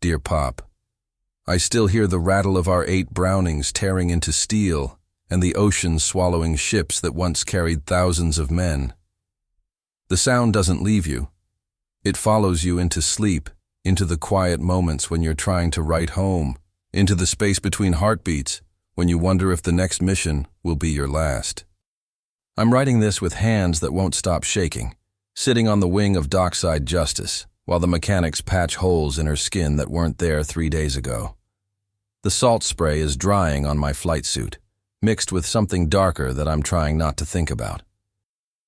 Dear Pop, I still hear the rattle of our 8 Brownings tearing into steel and the ocean swallowing ships that once carried thousands of men. The sound doesn't leave you. It follows you into sleep, into the quiet moments when you're trying to write home, into the space between heartbeats when you wonder if the next mission will be your last. I'm writing this with hands that won't stop shaking, sitting on the wing of dockside justice, while the mechanics patch holes in her skin that weren't there 3 days ago. The salt spray is drying on my flight suit, mixed with something darker that I'm trying not to think about.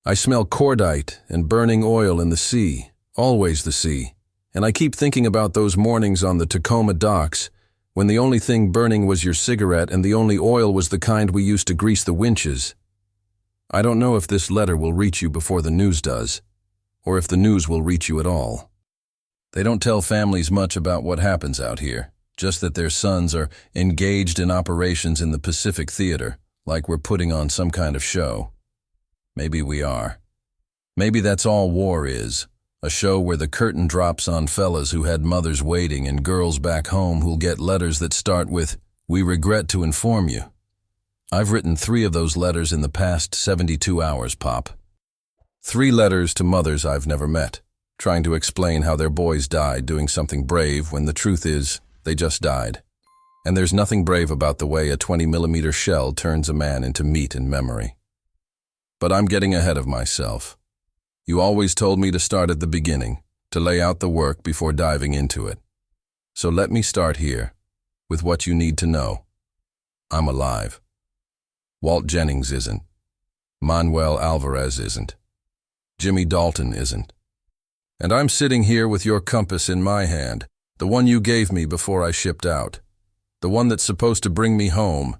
I smell cordite and burning oil in the sea, always the sea, and I keep thinking about those mornings on the Tacoma docks when the only thing burning was your cigarette and the only oil was the kind we used to grease the winches. I don't know if this letter will reach you before the news does, or if the news will reach you at all. They don't tell families much about what happens out here, just that their sons are engaged in operations in the Pacific Theater, like we're putting on some kind of show. Maybe we are. Maybe that's all war is, a show where the curtain drops on fellas who had mothers waiting and girls back home who'll get letters that start with, "We regret to inform you." I've written 3 of those letters in the past 72 hours, Pop. 3 letters to mothers I've never met, trying to explain how their boys died doing something brave when the truth is, they just died. And there's nothing brave about the way a 20mm shell turns a man into meat in memory. But I'm getting ahead of myself. You always told me to start at the beginning, to lay out the work before diving into it. So let me start here, with what you need to know. I'm alive. Walt Jennings isn't. Manuel Alvarez isn't. Jimmy Dalton isn't. And I'm sitting here with your compass in my hand, the one you gave me before I shipped out, the one that's supposed to bring me home,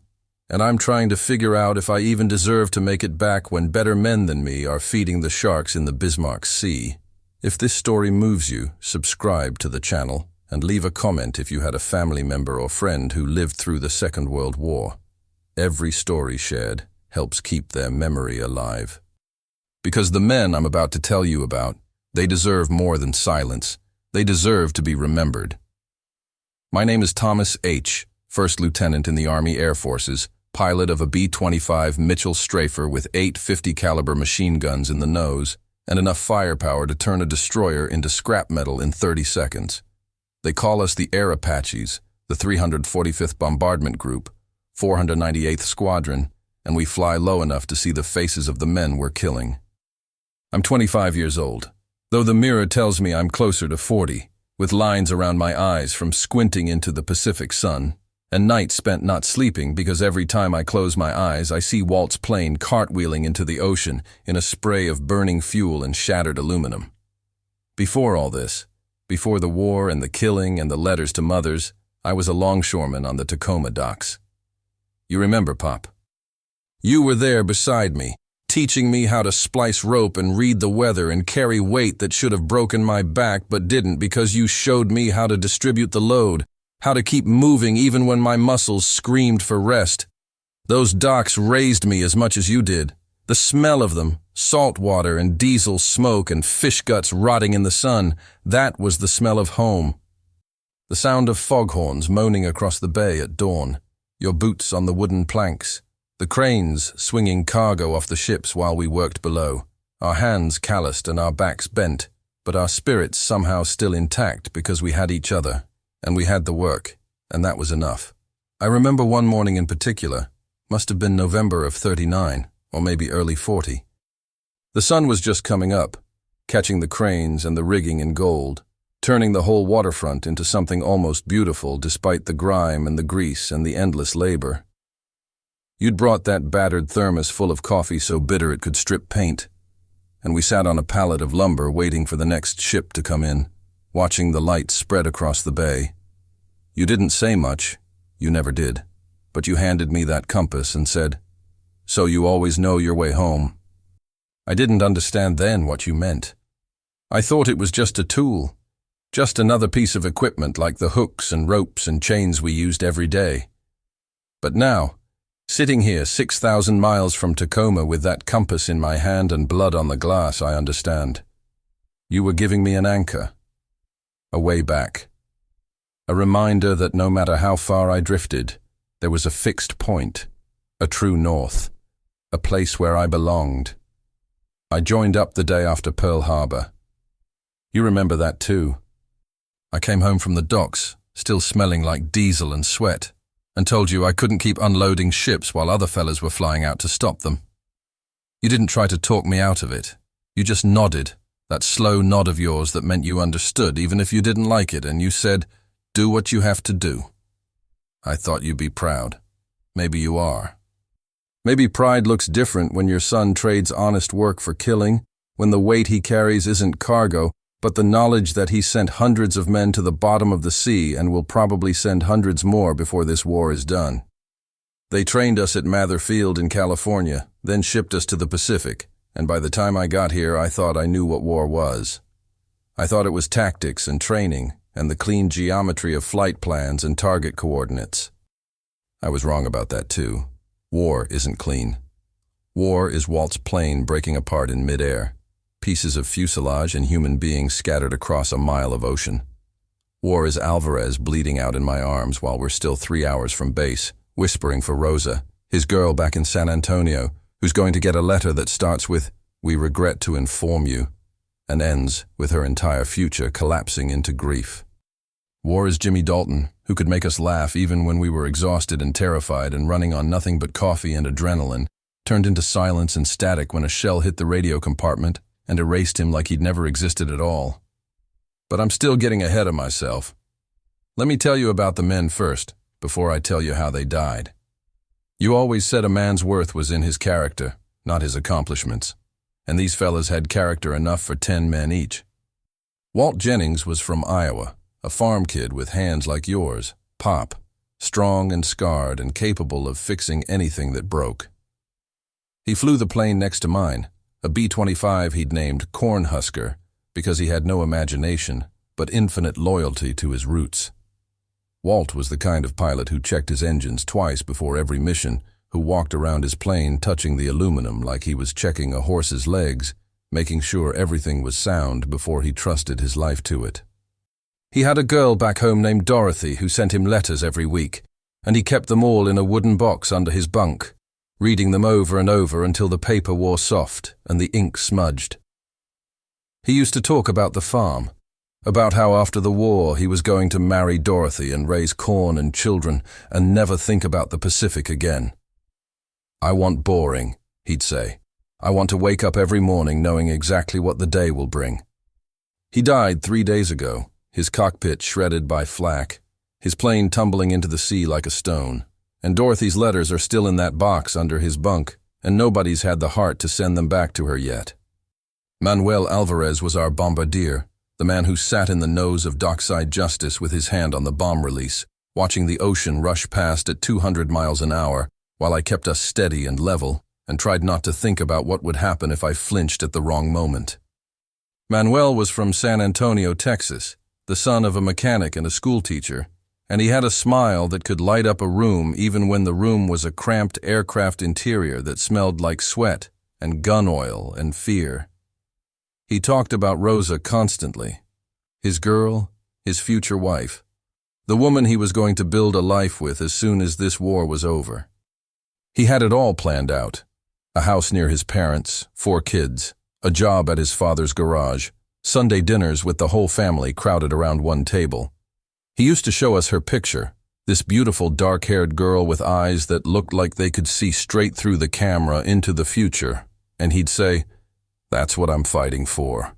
and I'm trying to figure out if I even deserve to make it back when better men than me are feeding the sharks in the Bismarck Sea. If this story moves you, subscribe to the channel and leave a comment if you had a family member or friend who lived through the Second World War. Every story shared helps keep their memory alive. Because the men I'm about to tell you about, they deserve more than silence. They deserve to be remembered. My name is Thomas H., First Lieutenant in the Army Air Forces, pilot of a B-25 Mitchell Strafer with 8 50 caliber machine guns in the nose and enough firepower to turn a destroyer into scrap metal in 30 seconds. They call us the Air Apaches, the 345th Bombardment Group, 498th Squadron, and we fly low enough to see the faces of the men we're killing. I'm 25 years old, though the mirror tells me I'm closer to 40, with lines around my eyes from squinting into the Pacific sun, and nights spent not sleeping because every time I close my eyes I see Walt's plane cartwheeling into the ocean in a spray of burning fuel and shattered aluminum. Before all this, before the war and the killing and the letters to mothers, I was a longshoreman on the Tacoma docks. You remember, Pop? You were there beside me, teaching me how to splice rope and read the weather and carry weight that should have broken my back but didn't because you showed me how to distribute the load, how to keep moving even when my muscles screamed for rest. Those docks raised me as much as you did. The smell of them, salt water and diesel smoke and fish guts rotting in the sun, that was the smell of home. The sound of foghorns moaning across the bay at dawn, your boots on the wooden planks, the cranes swinging cargo off the ships while we worked below, our hands calloused and our backs bent, but our spirits somehow still intact because we had each other, and we had the work, and that was enough. I remember one morning in particular, must have been November of '39, or maybe early '40. The sun was just coming up, catching the cranes and the rigging in gold, turning the whole waterfront into something almost beautiful despite the grime and the grease and the endless labor. You'd brought that battered thermos full of coffee so bitter it could strip paint, and we sat on a pallet of lumber waiting for the next ship to come in, watching the lights spread across the bay. You didn't say much, you never did, but you handed me that compass and said, "So you always know your way home." I didn't understand then what you meant. I thought it was just a tool, just another piece of equipment like the hooks and ropes and chains we used every day. But now, sitting here 6,000 miles from Tacoma with that compass in my hand and blood on the glass, I understand. You were giving me an anchor, a way back. A reminder that no matter how far I drifted, there was a fixed point, a true north, a place where I belonged. I joined up the day after Pearl Harbor. You remember that too. I came home from the docks, still smelling like diesel and sweat, and told you I couldn't keep unloading ships while other fellas were flying out to stop them. You didn't try to talk me out of it. You just nodded, that slow nod of yours that meant you understood even if you didn't like it, and you said, "Do what you have to do." I thought you'd be proud. Maybe you are. Maybe pride looks different when your son trades honest work for killing, when the weight he carries isn't cargo, but the knowledge that he sent hundreds of men to the bottom of the sea and will probably send hundreds more before this war is done. They trained us at Mather Field in California, then shipped us to the Pacific, and by the time I got here I thought I knew what war was. I thought it was tactics and training, and the clean geometry of flight plans and target coordinates. I was wrong about that too. War isn't clean. War is Walt's plane breaking apart in midair, pieces of fuselage and human beings scattered across a mile of ocean. War is Alvarez bleeding out in my arms while we're still 3 hours from base, whispering for Rosa, his girl back in San Antonio, who's going to get a letter that starts with, "We regret to inform you," and ends with her entire future collapsing into grief. War is Jimmy Dalton, who could make us laugh even when we were exhausted and terrified and running on nothing but coffee and adrenaline, turned into silence and static when a shell hit the radio compartment and erased him like he'd never existed at all. But I'm still getting ahead of myself. Let me tell you about the men first, before I tell you how they died. You always said a man's worth was in his character, not his accomplishments, and these fellas had character enough for 10 men each. Walt Jennings was from Iowa, a farm kid with hands like yours, Pop, strong and scarred and capable of fixing anything that broke. He flew the plane next to mine, a B-25 he'd named Cornhusker, because he had no imagination, but infinite loyalty to his roots. Walt was the kind of pilot who checked his engines twice before every mission, who walked around his plane touching the aluminum like he was checking a horse's legs, making sure everything was sound before he trusted his life to it. He had a girl back home named Dorothy who sent him letters every week, and he kept them all in a wooden box under his bunk, reading them over and over until the paper wore soft and the ink smudged. He used to talk about the farm, about how after the war he was going to marry Dorothy and raise corn and children and never think about the Pacific again. "I want boring," he'd say. "I want to wake up every morning knowing exactly what the day will bring." He died 3 days ago, his cockpit shredded by flak, his plane tumbling into the sea like a stone, and Dorothy's letters are still in that box under his bunk, and nobody's had the heart to send them back to her yet. Manuel Alvarez was our bombardier, the man who sat in the nose of dockside justice with his hand on the bomb release, watching the ocean rush past at 200 miles an hour, while I kept us steady and level, and tried not to think about what would happen if I flinched at the wrong moment. Manuel was from San Antonio, Texas, the son of a mechanic and a schoolteacher, and he had a smile that could light up a room even when the room was a cramped aircraft interior that smelled like sweat and gun oil and fear. He talked about Rosa constantly, his girl, his future wife, the woman he was going to build a life with as soon as this war was over. He had it all planned out, a house near his parents, 4 kids, a job at his father's garage, Sunday dinners with the whole family crowded around one table. He used to show us her picture, this beautiful dark-haired girl with eyes that looked like they could see straight through the camera into the future, and he'd say, "That's what I'm fighting for.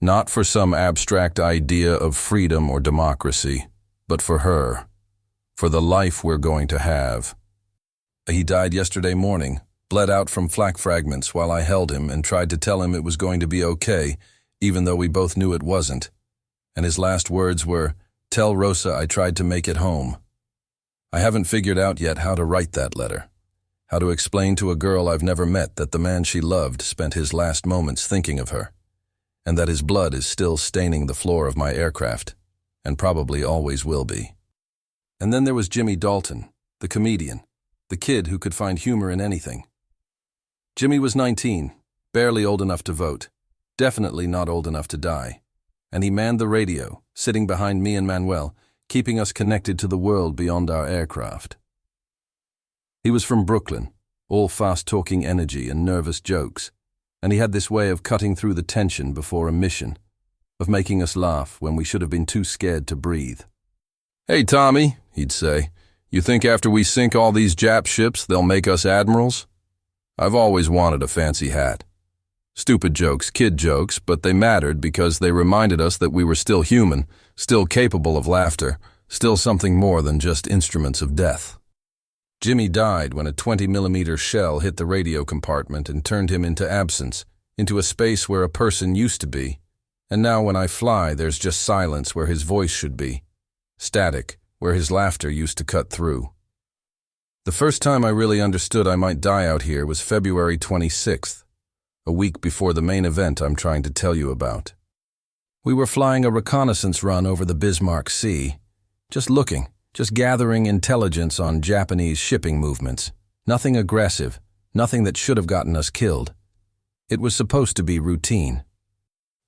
Not for some abstract idea of freedom or democracy, but for her, for the life we're going to have." He died yesterday morning, bled out from flak fragments while I held him and tried to tell him it was going to be okay, even though we both knew it wasn't. And his last words were, "Tell Rosa I tried to make it home." I haven't figured out yet how to write that letter, how to explain to a girl I've never met that the man she loved spent his last moments thinking of her, and that his blood is still staining the floor of my aircraft, and probably always will be. And then there was Jimmy Dalton, the comedian, the kid who could find humor in anything. Jimmy was 19, barely old enough to vote, definitely not old enough to die, and he manned the radio, sitting behind me and Manuel, keeping us connected to the world beyond our aircraft. He was from Brooklyn, all fast-talking energy and nervous jokes, and he had this way of cutting through the tension before a mission, of making us laugh when we should have been too scared to breathe. "Hey, Tommy," he'd say, "you think after we sink all these Jap ships, they'll make us admirals? I've always wanted a fancy hat." Stupid jokes, kid jokes, but they mattered because they reminded us that we were still human, still capable of laughter, still something more than just instruments of death. Jimmy died when a 20mm shell hit the radio compartment and turned him into absence, into a space where a person used to be. And now when I fly, there's just silence where his voice should be, static where his laughter used to cut through. The first time I really understood I might die out here was February 26th, a week before the main event I'm trying to tell you about. We were flying a reconnaissance run over the Bismarck Sea, just looking, just gathering intelligence on Japanese shipping movements. Nothing aggressive, nothing that should have gotten us killed. It was supposed to be routine.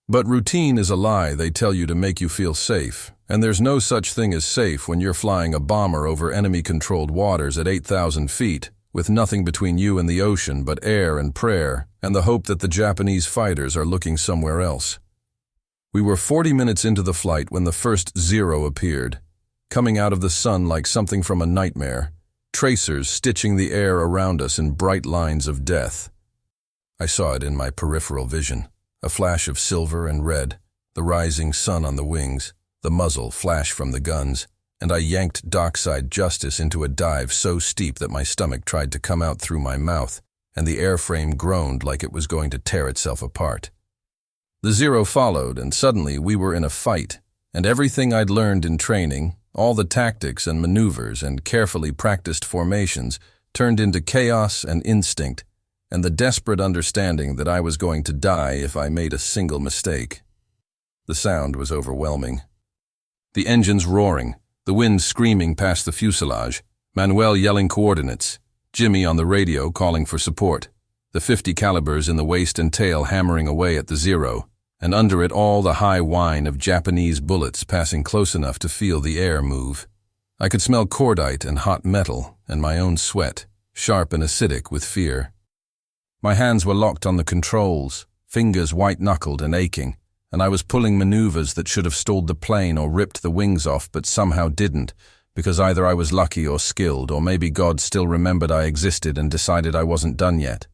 But routine is a lie they tell you to make you feel safe, and there's no such thing as safe when you're flying a bomber over enemy-controlled waters at 8,000 feet, with nothing between you and the ocean but air and prayer, and the hope that the Japanese fighters are looking somewhere else. We were 40 minutes into the flight when the first Zero appeared, coming out of the sun like something from a nightmare, tracers stitching the air around us in bright lines of death. I saw it in my peripheral vision, a flash of silver and red, the rising sun on the wings, the muzzle flash from the guns, and I yanked dockside Justice into a dive so steep that my stomach tried to come out through my mouth, and the airframe groaned like it was going to tear itself apart. The Zero followed, and suddenly we were in a fight, and everything I'd learned in training, all the tactics and maneuvers and carefully practiced formations, turned into chaos and instinct, and the desperate understanding that I was going to die if I made a single mistake. The sound was overwhelming. The engines roaring, the wind screaming past the fuselage, Manuel yelling coordinates, Jimmy on the radio calling for support, the 50 calibers in the waist and tail hammering away at the Zero, and under it all the high whine of Japanese bullets passing close enough to feel the air move. I could smell cordite and hot metal and my own sweat, sharp and acidic with fear. My hands were locked on the controls, fingers white-knuckled and aching, and I was pulling maneuvers that should have stalled the plane or ripped the wings off but somehow didn't, because either I was lucky or skilled, or maybe God still remembered I existed and decided I wasn't done yet.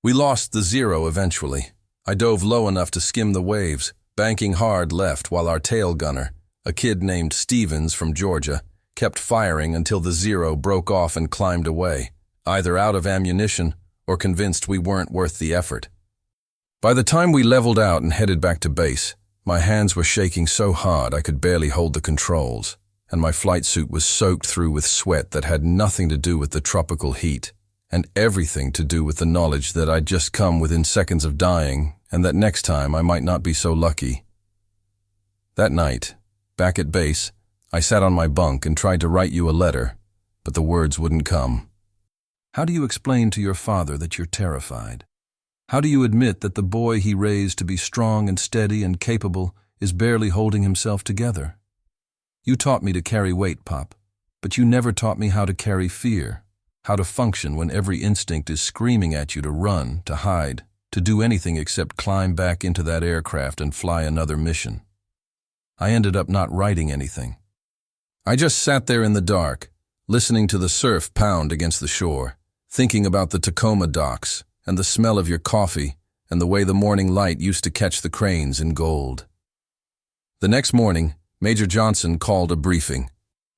We lost the Zero eventually. I dove low enough to skim the waves, banking hard left while our tail gunner, a kid named Stevens from Georgia, kept firing until the Zero broke off and climbed away, either out of ammunition or convinced we weren't worth the effort. By the time we leveled out and headed back to base, my hands were shaking so hard I could barely hold the controls, and my flight suit was soaked through with sweat that had nothing to do with the tropical heat, and everything to do with the knowledge that I'd just come within seconds of dying, and that next time I might not be so lucky. That night, back at base, I sat on my bunk and tried to write you a letter, but the words wouldn't come. How do you explain to your father that you're terrified? How do you admit that the boy he raised to be strong and steady and capable is barely holding himself together? You taught me to carry weight, Pop, but you never taught me how to carry fear, how to function when every instinct is screaming at you to run, to hide, to do anything except climb back into that aircraft and fly another mission. I ended up not writing anything. I just sat there in the dark, listening to the surf pound against the shore, thinking about the Tacoma docks and the smell of your coffee and the way the morning light used to catch the cranes in gold. The next morning, Major Johnson called a briefing.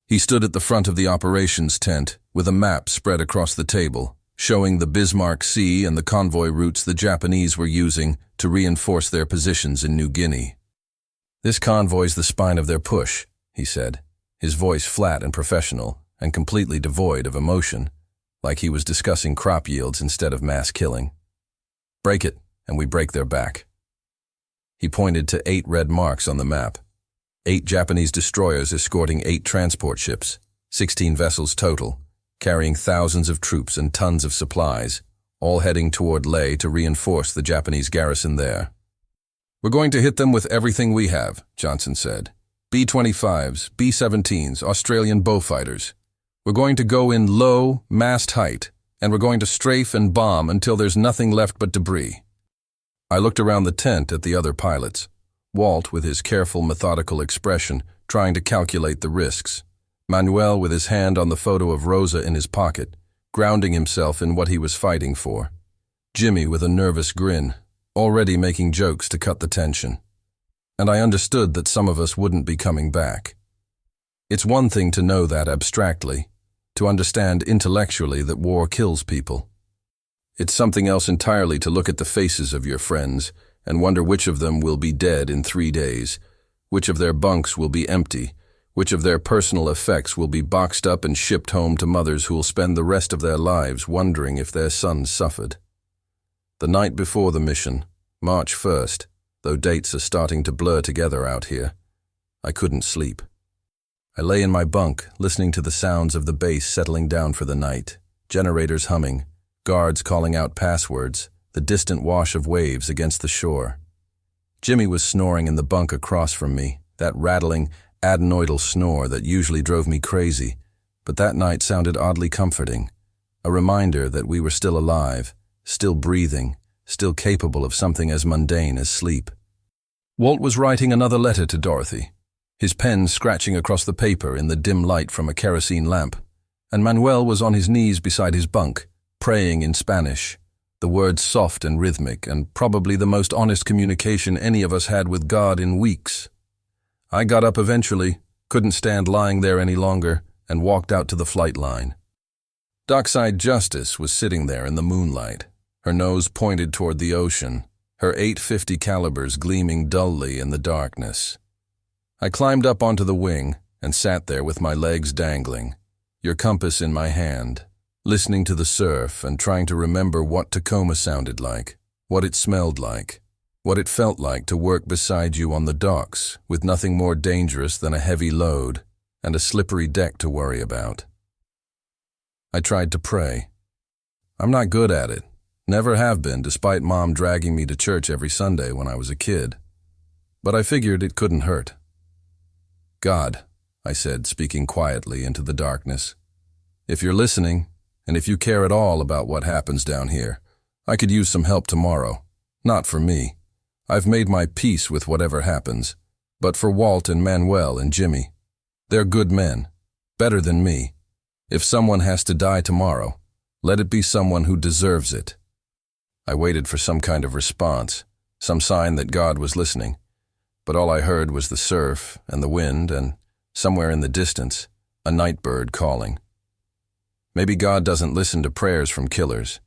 He stood at the front of the operations tent with a map spread across the table, showing the Bismarck Sea and the convoy routes the Japanese were using to reinforce their positions in New Guinea. "This convoy's the spine of their push," he said, his voice flat and professional and completely devoid of emotion, like he was discussing crop yields instead of mass killing. "Break it, and we break their back." He pointed to 8 red marks on the map. 8 Japanese destroyers escorting 8 transport ships, 16 vessels total, carrying thousands of troops and tons of supplies, all heading toward Leh to reinforce the Japanese garrison there. "We're going to hit them with everything we have," Johnson said. B-25’s, B-17’s, Australian Beaufighters. We're going to go in low, mast height, and we're going to strafe and bomb until there's nothing left but debris. I looked around the tent at the other pilots. Walt, with his careful, methodical expression, trying to calculate the risks. Manuel, with his hand on the photo of Rosa in his pocket, grounding himself in what he was fighting for. Jimmy, with a nervous grin, already making jokes to cut the tension. And I understood that some of us wouldn't be coming back. It's one thing to know that abstractly, to understand intellectually that war kills people. It's something else entirely to look at the faces of your friends and wonder which of them will be dead in 3 days, which of their bunks will be empty, which of their personal effects will be boxed up and shipped home to mothers who will spend the rest of their lives wondering if their sons suffered. The night before the mission, March 1st, though dates are starting to blur together out here, I couldn't sleep. I lay in my bunk, listening to the sounds of the base settling down for the night, generators humming, guards calling out passwords, the distant wash of waves against the shore. Jimmy was snoring in the bunk across from me, that rattling, adenoidal snore that usually drove me crazy, but that night sounded oddly comforting, a reminder that we were still alive, still breathing, still capable of something as mundane as sleep. Walt was writing another letter to Dorothy, his pen scratching across the paper in the dim light from a kerosene lamp, and Manuel was on his knees beside his bunk, praying in Spanish, the words soft and rhythmic, and probably the most honest communication any of us had with God in weeks. I got up eventually, couldn't stand lying there any longer, and walked out to the flight line. Dockside Justice was sitting there in the moonlight, her nose pointed toward the ocean, her .850 calibers gleaming dully in the darkness. I climbed up onto the wing and sat there with my legs dangling, your compass in my hand, listening to the surf and trying to remember what Tacoma sounded like, what it smelled like, what it felt like to work beside you on the docks with nothing more dangerous than a heavy load and a slippery deck to worry about. I tried to pray. I'm not good at it. Never have been, despite Mom dragging me to church every Sunday when I was a kid. But I figured it couldn't hurt. God, I said, speaking quietly into the darkness, if you're listening, and if you care at all about what happens down here, I could use some help tomorrow. Not for me. I've made my peace with whatever happens, but for Walt and Manuel and Jimmy. They're good men, better than me. If someone has to die tomorrow, let it be someone who deserves it. I waited for some kind of response, some sign that God was listening, but all I heard was the surf and the wind and, somewhere in the distance, a night bird calling. Maybe God doesn't listen to prayers from killers.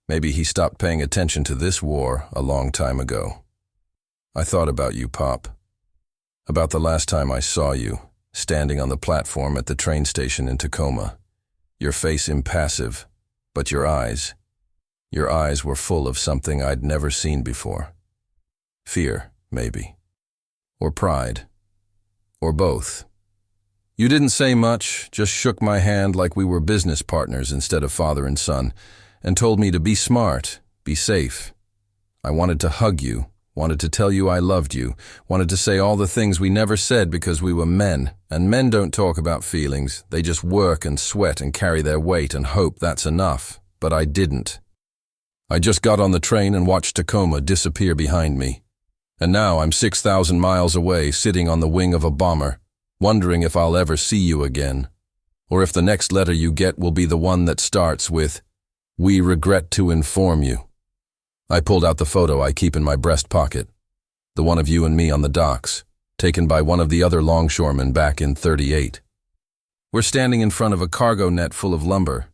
Maybe he stopped paying attention to this war a long time ago. I thought about you, Pop. About the last time I saw you, standing on the platform at the train station in Tacoma. Your face impassive, but your eyes were full of something I'd never seen before. Fear, maybe. Or pride. Or both. You didn't say much, just shook my hand like we were business partners instead of father and son, and told me to be smart, be safe. I wanted to hug you, wanted to tell you I loved you, wanted to say all the things we never said because we were men, and men don't talk about feelings, they just work and sweat and carry their weight and hope that's enough, but I didn't. I just got on the train and watched Tacoma disappear behind me. And now I'm 6,000 miles away, sitting on the wing of a bomber, wondering if I'll ever see you again, or if the next letter you get will be the one that starts with, "We regret to inform you." I pulled out the photo I keep in my breast pocket, the one of you and me on the docks, taken by one of the other longshoremen back in '38. We're standing in front of a cargo net full of lumber,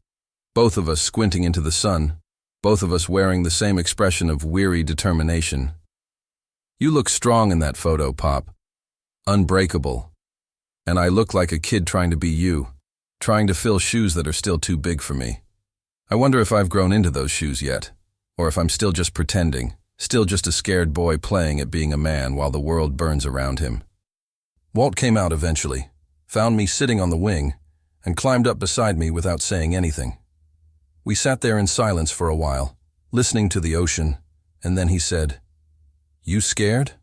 both of us squinting into the sun, both of us wearing the same expression of weary determination. You look strong in that photo, Pop. Unbreakable. And I look like a kid trying to be you, trying to fill shoes that are still too big for me. I wonder if I've grown into those shoes yet, or if I'm still just pretending, still just a scared boy playing at being a man while the world burns around him. Walt came out eventually, found me sitting on the wing, and climbed up beside me without saying anything. We sat there in silence for a while, listening to the ocean, and then he said, "You scared?"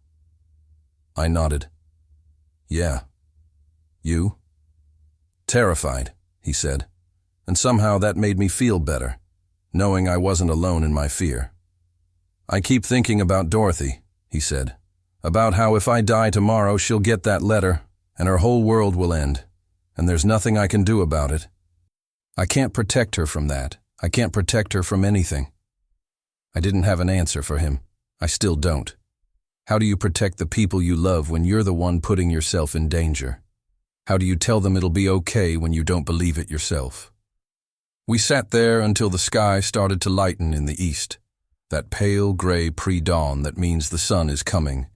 I nodded. Yeah. You? Terrified, he said, and somehow that made me feel better, knowing I wasn't alone in my fear. I keep thinking about Dorothy, he said, about how if I die tomorrow she'll get that letter and her whole world will end, and there's nothing I can do about it. I can't protect her from that. I can't protect her from anything. I didn't have an answer for him. I still don't. How do you protect the people you love when you're the one putting yourself in danger? How do you tell them it'll be okay when you don't believe it yourself? We sat there until the sky started to lighten in the east, that pale gray pre-dawn that means the sun is coming,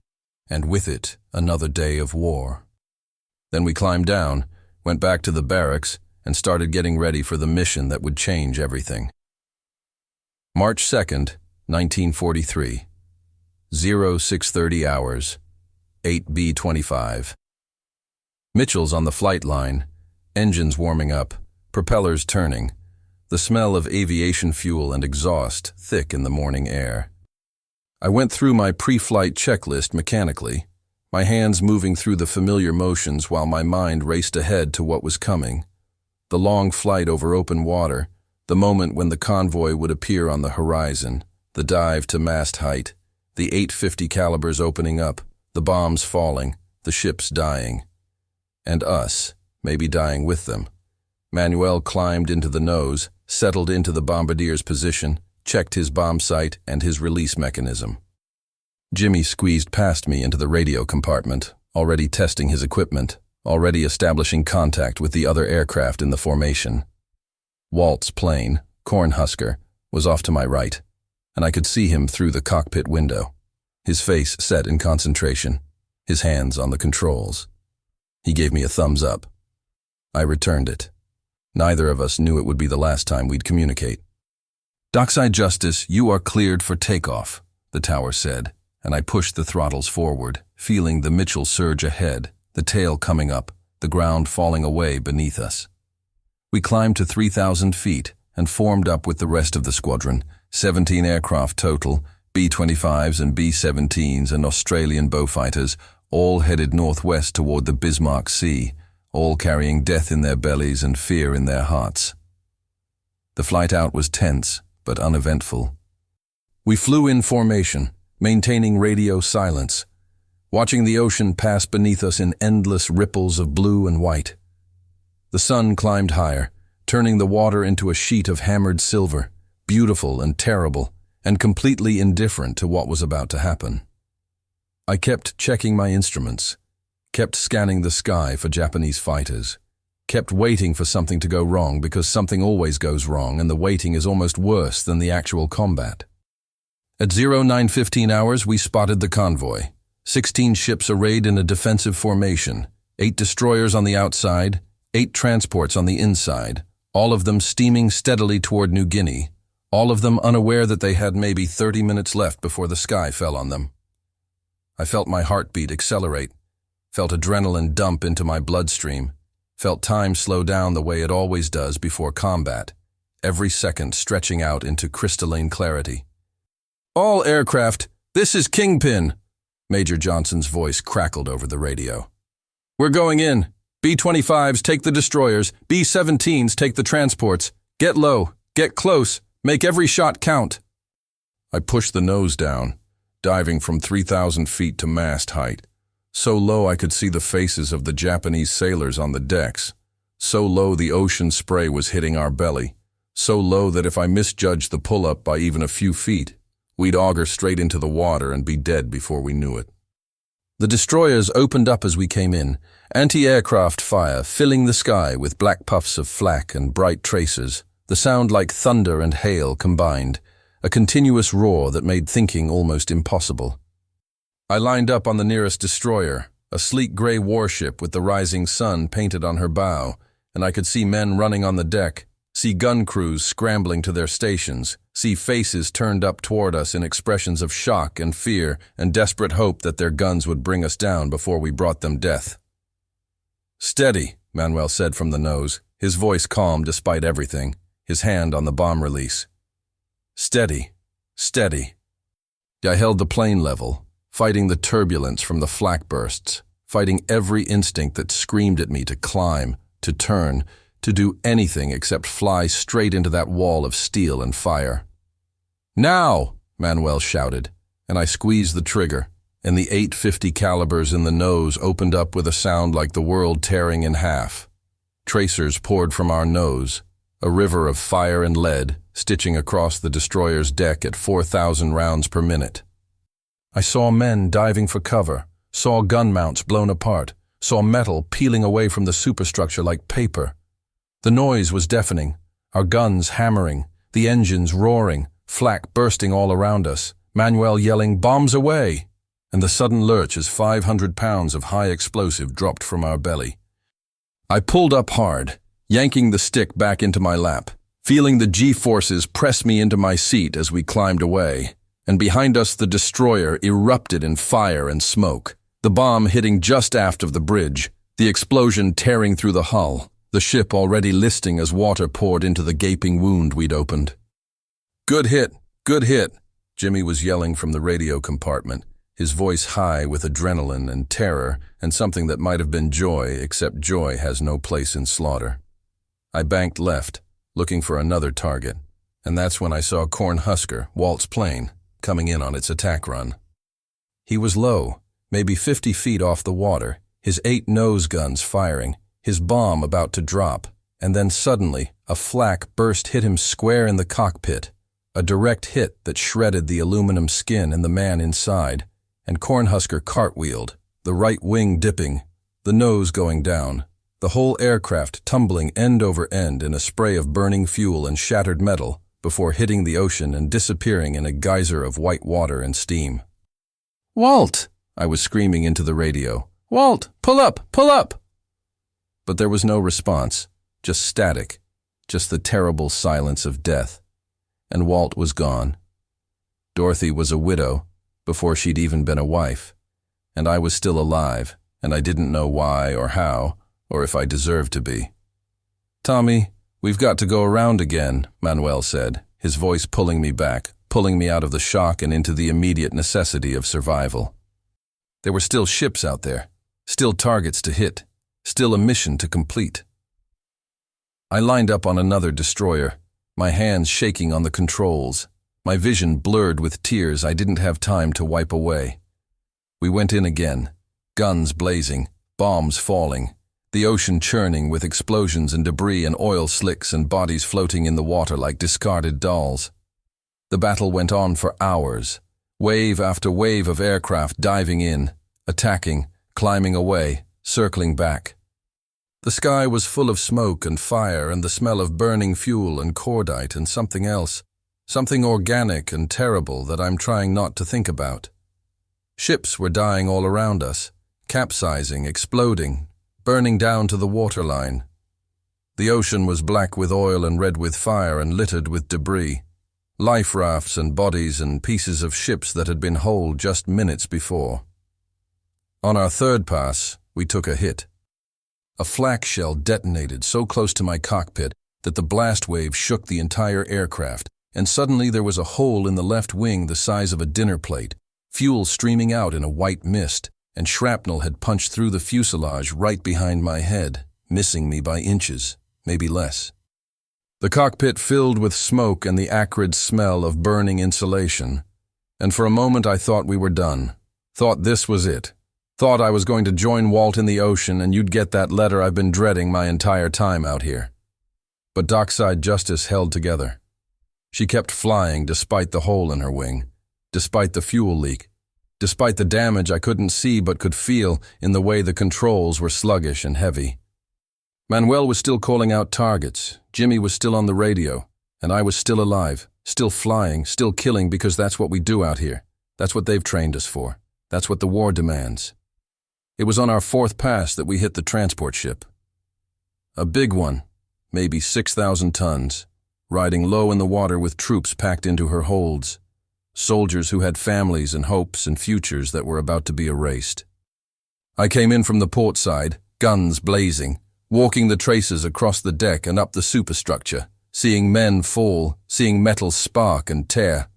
and with it another day of war. Then we climbed down, went back to the barracks, and started getting ready for the mission that would change everything. March 2nd, 1943. 0630 hours, 8 B-25. Mitchell's on the flight line, engines warming up, propellers turning, the smell of aviation fuel and exhaust thick in the morning air. I went through my pre-flight checklist mechanically, my hands moving through the familiar motions while my mind raced ahead to what was coming. The long flight over open water, the moment when the convoy would appear on the horizon, the dive to mast height, the 850 calibers opening up, the bombs falling, the ships dying. And us, maybe dying with them. Manuel climbed into the nose, settled into the bombardier's position, checked his bomb sight and his release mechanism. Jimmy squeezed past me into the radio compartment, already testing his equipment, already establishing contact with the other aircraft in the formation. Walt's plane, Cornhusker, was off to my right, and I could see him through the cockpit window, his face set in concentration, his hands on the controls. He gave me a thumbs up. I returned it. Neither of us knew it would be the last time we'd communicate. "Dockside Justice, you are cleared for takeoff," the tower said, and I pushed the throttles forward, feeling the Mitchell surge ahead, the tail coming up, the ground falling away beneath us. We climbed to 3,000 feet and formed up with the rest of the squadron, 17 aircraft total, B-25's and B-17's and Australian Beaufighters, all headed northwest toward the Bismarck Sea, all carrying death in their bellies and fear in their hearts. The flight out was tense, but uneventful. We flew in formation, maintaining radio silence, watching the ocean pass beneath us in endless ripples of blue and white. The sun climbed higher, turning the water into a sheet of hammered silver, beautiful and terrible, and completely indifferent to what was about to happen. I kept checking my instruments, kept scanning the sky for Japanese fighters, kept waiting for something to go wrong because something always goes wrong and the waiting is almost worse than the actual combat. At 0915 hours, we spotted the convoy. 16 ships arrayed in a defensive formation, 8 destroyers on the outside, 8 transports on the inside, all of them steaming steadily toward New Guinea, all of them unaware that they had maybe 30 minutes left before the sky fell on them. I felt my heartbeat accelerate, felt adrenaline dump into my bloodstream, felt time slow down the way it always does before combat, every second stretching out into crystalline clarity. "All aircraft, this is Kingpin," Major Johnson's voice crackled over the radio. "We're going in. B-25's take the destroyers, B-17's take the transports. Get low, get close, make every shot count." I pushed the nose down, diving from 3,000 feet to mast height, so low I could see the faces of the Japanese sailors on the decks, so low the ocean spray was hitting our belly, so low that if I misjudged the pull-up by even a few feet, we'd auger straight into the water and be dead before we knew it. The destroyers opened up as we came in, anti-aircraft fire filling the sky with black puffs of flak and bright tracers, the sound like thunder and hail combined, a continuous roar that made thinking almost impossible. I lined up on the nearest destroyer, a sleek gray warship with the rising sun painted on her bow, and I could see men running on the deck, see gun crews scrambling to their stations, see faces turned up toward us in expressions of shock and fear and desperate hope that their guns would bring us down before we brought them death. "Steady," Manuel said from the nose, his voice calm despite everything, his hand on the bomb release. "Steady, steady." I held the plane level, fighting the turbulence from the flak bursts, fighting every instinct that screamed at me to climb, to turn, to do anything except fly straight into that wall of steel and fire. "Now!" Manuel shouted, and I squeezed the trigger, and the 850 calibers in the nose opened up with a sound like the world tearing in half. Tracers poured from our nose, a river of fire and lead, stitching across the destroyer's deck at 4,000 rounds per minute. I saw men diving for cover, saw gun mounts blown apart, saw metal peeling away from the superstructure like paper. The noise was deafening, our guns hammering, the engines roaring, flak bursting all around us, Manuel yelling, "Bombs away!" and the sudden lurch as 500 pounds of high explosive dropped from our belly. I pulled up hard, yanking the stick back into my lap, feeling the G-forces press me into my seat as we climbed away, and behind us the destroyer erupted in fire and smoke, the bomb hitting just aft of the bridge, the explosion tearing through the hull, the ship already listing as water poured into the gaping wound we'd opened. "Good hit, good hit," Jimmy was yelling from the radio compartment, his voice high with adrenaline and terror and something that might have been joy, except joy has no place in slaughter. I banked left, looking for another target, and that's when I saw Cornhusker, Walt's plane, coming in on its attack run. He was low, maybe 50 feet off the water, his 8 nose guns firing, his bomb about to drop, and then suddenly a flak burst hit him square in the cockpit, a direct hit that shredded the aluminum skin and the man inside, and Cornhusker cartwheeled, the right wing dipping, the nose going down, the whole aircraft tumbling end over end in a spray of burning fuel and shattered metal before hitting the ocean and disappearing in a geyser of white water and steam. "Walt!" I was screaming into the radio. "Walt, pull up, pull up!" But there was no response, just static, just the terrible silence of death. And Walt was gone. Dorothy was a widow before she'd even been a wife, and I was still alive, and I didn't know why or how, or if I deserved to be. "Tommy, we've got to go around again," Manuel said, his voice pulling me back, pulling me out of the shock and into the immediate necessity of survival. There were still ships out there, still targets to hit, still a mission to complete. I lined up on another destroyer, my hands shaking on the controls, my vision blurred with tears I didn't have time to wipe away. We went in again, guns blazing, bombs falling, the ocean churning with explosions and debris and oil slicks and bodies floating in the water like discarded dolls. The battle went on for hours, wave after wave of aircraft diving in, attacking, climbing away, circling back. The sky was full of smoke and fire and the smell of burning fuel and cordite and something else, something organic and terrible that I'm trying not to think about. Ships were dying all around us, capsizing, exploding, burning down to the waterline. The ocean was black with oil and red with fire and littered with debris, life rafts and bodies and pieces of ships that had been whole just minutes before. On our third pass, we took a hit. A flak shell detonated so close to my cockpit that the blast wave shook the entire aircraft, and suddenly there was a hole in the left wing the size of a dinner plate, fuel streaming out in a white mist, and shrapnel had punched through the fuselage right behind my head, missing me by inches, maybe less. The cockpit filled with smoke and the acrid smell of burning insulation, and for a moment I thought we were done, thought this was it. Thought I was going to join Walt in the ocean and you'd get that letter I've been dreading my entire time out here. But dockside justice held together. She kept flying despite the hole in her wing, despite the fuel leak, despite the damage I couldn't see but could feel in the way the controls were sluggish and heavy. Manuel was still calling out targets, Jimmy was still on the radio, and I was still alive, still flying, still killing because that's what we do out here. That's what they've trained us for. That's what the war demands. It was on our fourth pass that we hit the transport ship. A big one, maybe 6,000 tons, riding low in the water with troops packed into her holds, soldiers who had families and hopes and futures that were about to be erased. I came in from the port side, guns blazing, walking the traces across the deck and up the superstructure, seeing men fall, seeing metal spark and tear.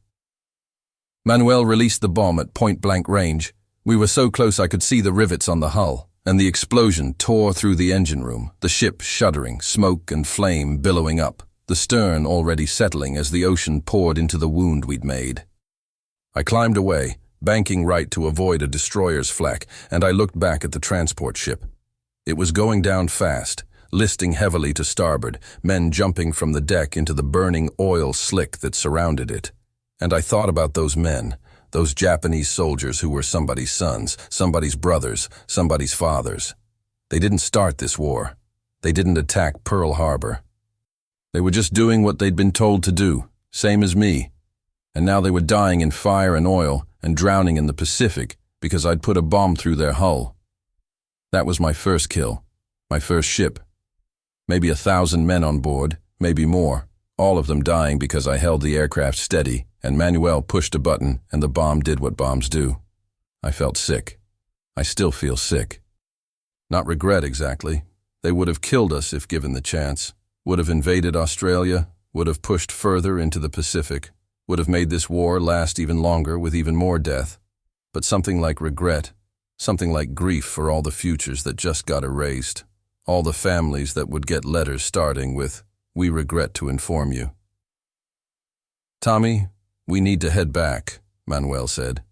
Manuel released the bomb at point-blank range, We were so close I could see the rivets on the hull, and the explosion tore through the engine room, the ship shuddering, smoke and flame billowing up, the stern already settling as the ocean poured into the wound we'd made. I climbed away, banking right to avoid a destroyer's flak, and I looked back at the transport ship. It was going down fast, listing heavily to starboard, men jumping from the deck into the burning oil slick that surrounded it. And I thought about those men, those Japanese soldiers who were somebody's sons, somebody's brothers, somebody's fathers. They didn't start this war. They didn't attack Pearl Harbor. They were just doing what they'd been told to do, same as me. And now they were dying in fire and oil and drowning in the Pacific because I'd put a bomb through their hull. That was my first kill, my first ship. Maybe 1,000 men on board, maybe more, all of them dying because I held the aircraft steady and Manuel pushed a button and the bomb did what bombs do. I felt sick. I still feel sick. Not regret exactly. They would have killed us if given the chance, would have invaded Australia, would have pushed further into the Pacific, would have made this war last even longer with even more death. But something like regret, something like grief for all the futures that just got erased, all the families that would get letters starting with, "We regret to inform you." "Tommy, we need to head back," Manuel said.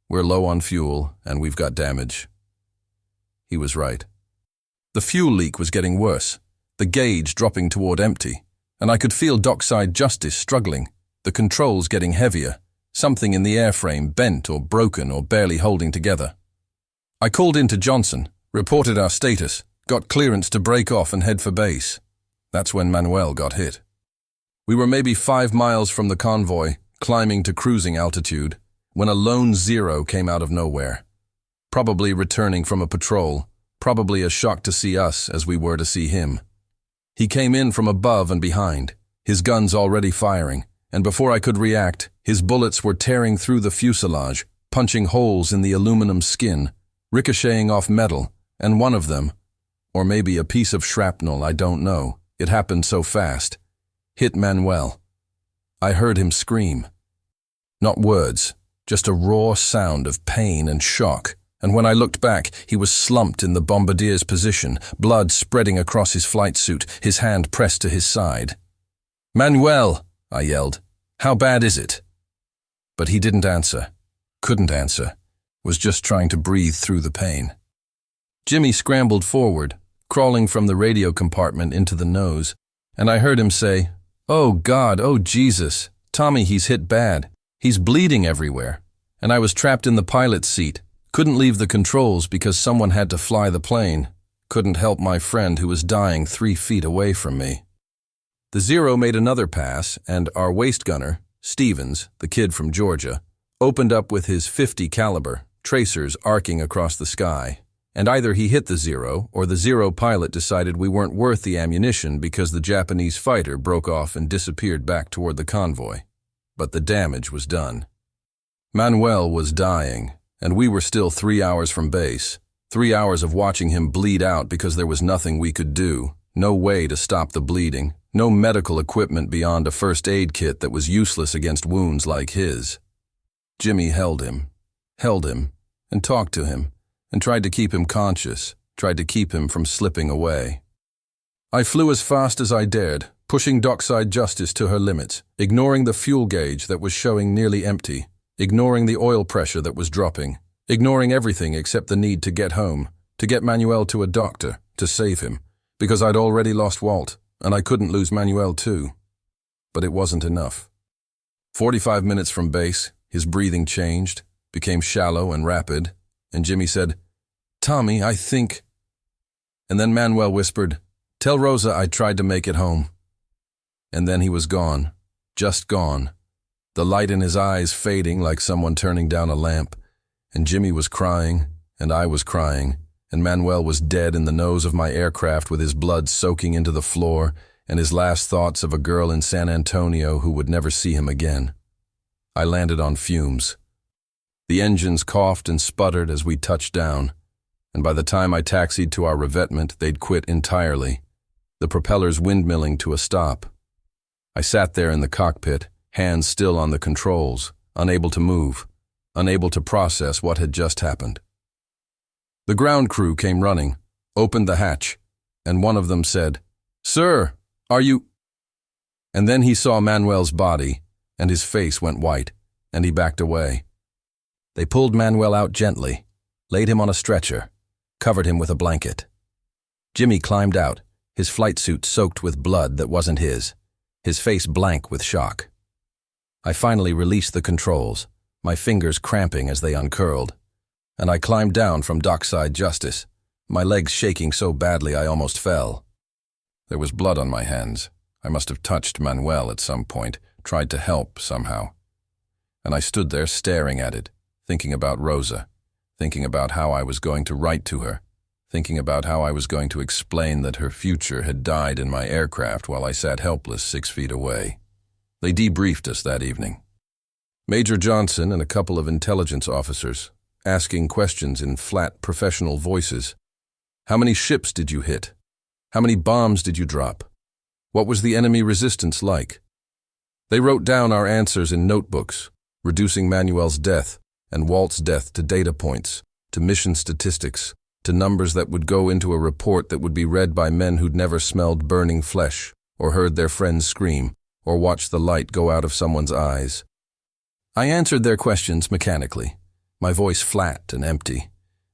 "We're low on fuel and we've got damage." He was right. The fuel leak was getting worse, the gauge dropping toward empty, and I could feel dockside Justice struggling, the controls getting heavier, something in the airframe bent or broken or barely holding together. I called into Johnson, reported our status, got clearance to break off and head for base. That's when Manuel got hit. We were maybe 5 miles from the convoy, climbing to cruising altitude, when a lone Zero came out of nowhere. Probably returning from a patrol, probably as shocked to see us as we were to see him. He came in from above and behind, his guns already firing, and before I could react, his bullets were tearing through the fuselage, punching holes in the aluminum skin, ricocheting off metal, and one of them, or maybe a piece of shrapnel, I don't know, it happened so fast, hit Manuel. I heard him scream. Not words, just a raw sound of pain and shock, and when I looked back, he was slumped in the bombardier's position, blood spreading across his flight suit, his hand pressed to his side. "Manuel!" I yelled. "How bad is it?" But he didn't answer, couldn't answer, was just trying to breathe through the pain. Jimmy scrambled forward, crawling from the radio compartment into the nose, and I heard him say, "Oh God, oh Jesus, Tommy, he's hit bad. He's bleeding everywhere." And I was trapped in the pilot's seat, couldn't leave the controls because someone had to fly the plane, couldn't help my friend who was dying 3 feet away from me. The Zero made another pass, and our waist gunner, Stevens, the kid from Georgia, opened up with his .50 caliber, tracers arcing across the sky. And either he hit the Zero, or the Zero pilot decided we weren't worth the ammunition because the Japanese fighter broke off and disappeared back toward the convoy. But the damage was done. Manuel was dying, and we were still 3 hours from base. 3 hours of watching him bleed out because there was nothing we could do, no way to stop the bleeding, no medical equipment beyond a first aid kit that was useless against wounds like his. Jimmy held him, and talked to him, and tried to keep him conscious, tried to keep him from slipping away. I flew as fast as I dared, pushing dockside Justice to her limits, ignoring the fuel gauge that was showing nearly empty, ignoring the oil pressure that was dropping, ignoring everything except the need to get home, to get Manuel to a doctor, to save him, because I'd already lost Walt, and I couldn't lose Manuel too. But it wasn't enough. 45 minutes from base, his breathing changed, became shallow and rapid, and Jimmy said, "Tommy, I think..." And then Manuel whispered, "Tell Rosa I tried to make it home." And then he was gone, just gone, the light in his eyes fading like someone turning down a lamp, and Jimmy was crying, and I was crying, and Manuel was dead in the nose of my aircraft with his blood soaking into the floor and his last thoughts of a girl in San Antonio who would never see him again. I landed on fumes. The engines coughed and sputtered as we touched down, and by the time I taxied to our revetment, they'd quit entirely, the propellers windmilling to a stop. I sat there in the cockpit, hands still on the controls, unable to move, unable to process what had just happened. The ground crew came running, opened the hatch, and one of them said, "Sir, are you—" And then he saw Manuel's body, and his face went white, and he backed away. They pulled Manuel out gently, laid him on a stretcher, covered him with a blanket. Jimmy climbed out, his flight suit soaked with blood that wasn't his face blank with shock. I finally released the controls, my fingers cramping as they uncurled, and I climbed down from dockside justice, my legs shaking so badly I almost fell. There was blood on my hands. I must have touched Manuel at some point, tried to help somehow. And I stood there staring at it, thinking about Rosa, thinking about how I was going to write to her, thinking about how I was going to explain that her future had died in my aircraft while I sat helpless 6 feet away. They debriefed us that evening. Major Johnson and a couple of intelligence officers, asking questions in flat, professional voices. How many ships did you hit? How many bombs did you drop? What was the enemy resistance like? They wrote down our answers in notebooks, reducing Manuel's death and Walt's death to data points, to mission statistics, to numbers that would go into a report that would be read by men who'd never smelled burning flesh, or heard their friends scream, or watched the light go out of someone's eyes. I answered their questions mechanically, my voice flat and empty,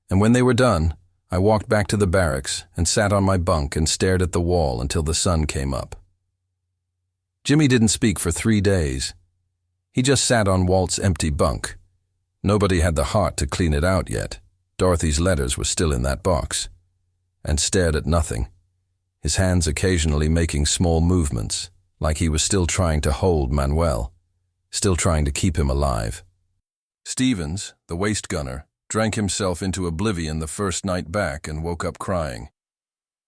and when they were done, I walked back to the barracks and sat on my bunk and stared at the wall until the sun came up. Jimmy didn't speak for 3 days. He just sat on Walt's empty bunk. Nobody had the heart to clean it out yet. Dorothy's letters were still in that box. And stared at nothing, his hands occasionally making small movements, like he was still trying to hold Manuel, still trying to keep him alive. Stevens, the waist gunner, drank himself into oblivion the first night back and woke up crying.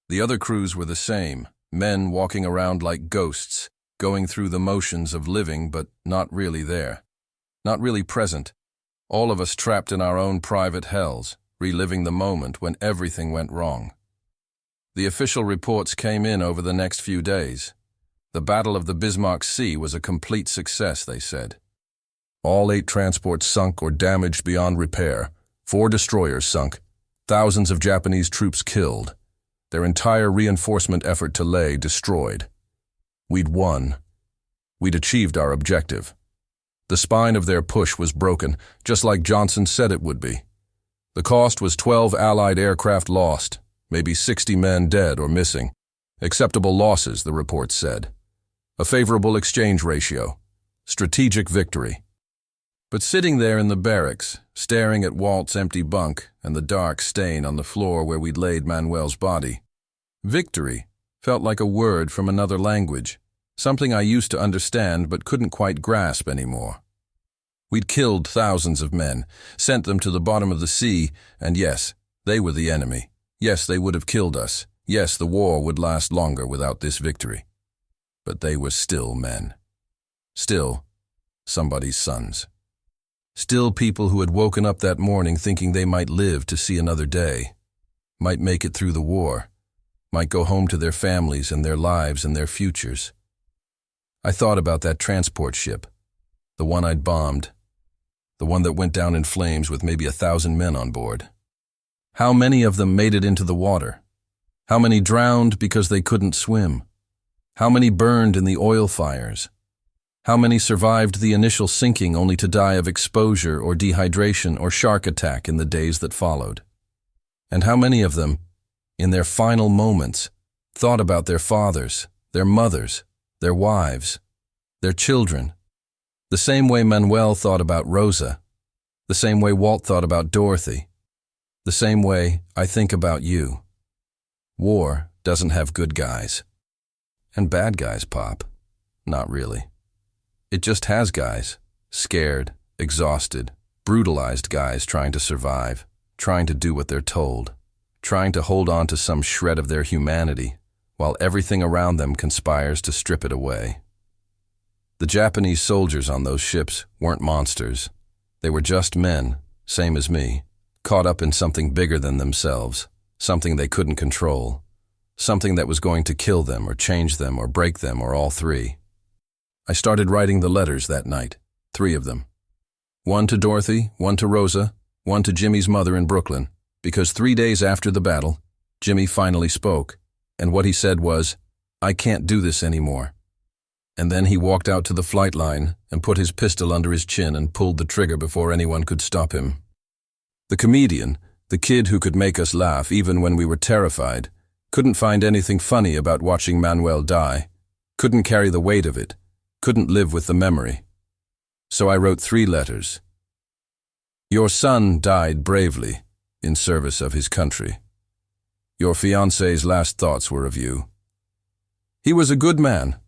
The other crews were the same, men walking around like ghosts, going through the motions of living but not really there, not really present, all of us trapped in our own private hells, reliving the moment when everything went wrong. The official reports came in over the next few days. The Battle of the Bismarck Sea was a complete success, they said. All 8 transports sunk or damaged beyond repair, 4 destroyers sunk, thousands of Japanese troops killed, their entire reinforcement effort to Leh destroyed. We'd won. We'd achieved our objective. The spine of their push was broken, just like Johnson said it would be. The cost was 12 Allied aircraft lost, maybe 60 men dead or missing. Acceptable losses, the report said. A favorable exchange ratio. Strategic victory. But sitting there in the barracks, staring at Walt's empty bunk and the dark stain on the floor where we'd laid Manuel's body, victory felt like a word from another language, something I used to understand but couldn't quite grasp anymore. We'd killed thousands of men, sent them to the bottom of the sea, and yes, they were the enemy. Yes, they would have killed us. Yes, the war would last longer without this victory. But they were still men. Still somebody's sons. Still people who had woken up that morning thinking they might live to see another day, might make it through the war, might go home to their families and their lives and their futures. I thought about that transport ship, the one I'd bombed, the one that went down in flames with maybe 1,000 men on board. How many of them made it into the water? How many drowned because they couldn't swim? How many burned in the oil fires? How many survived the initial sinking only to die of exposure or dehydration or shark attack in the days that followed? And how many of them, in their final moments, thought about their fathers, their mothers, their wives, their children, the same way Manuel thought about Rosa, the same way Walt thought about Dorothy, the same way I think about you. War doesn't have good guys. And bad guys, Pop. Not really. It just has guys, scared, exhausted, brutalized guys trying to survive, trying to do what they're told, trying to hold on to some shred of their humanity, while everything around them conspires to strip it away. The Japanese soldiers on those ships weren't monsters. They were just men, same as me, caught up in something bigger than themselves, something they couldn't control, something that was going to kill them or change them or break them or all three. I started writing the letters that night, 3 of them. One to Dorothy, one to Rosa, one to Jimmy's mother in Brooklyn, because 3 days after the battle, Jimmy finally spoke, and what he said was, "I can't do this anymore." And then he walked out to the flight line and put his pistol under his chin and pulled the trigger before anyone could stop him. The comedian, the kid who could make us laugh even when we were terrified, couldn't find anything funny about watching Manuel die, couldn't carry the weight of it, couldn't live with the memory. So I wrote 3 letters. Your son died bravely in service of his country. Your fiancé's last thoughts were of you. He was a good man,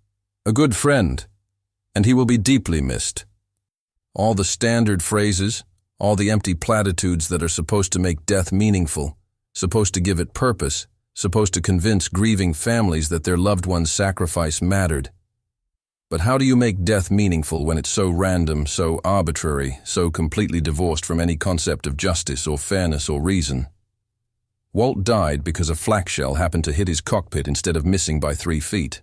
a good friend, and he will be deeply missed. All the standard phrases, all the empty platitudes that are supposed to make death meaningful, supposed to give it purpose, supposed to convince grieving families that their loved one's sacrifice mattered. But how do you make death meaningful when it's so random, so arbitrary, so completely divorced from any concept of justice or fairness or reason? Walt died because a flak shell happened to hit his cockpit instead of missing by 3 feet.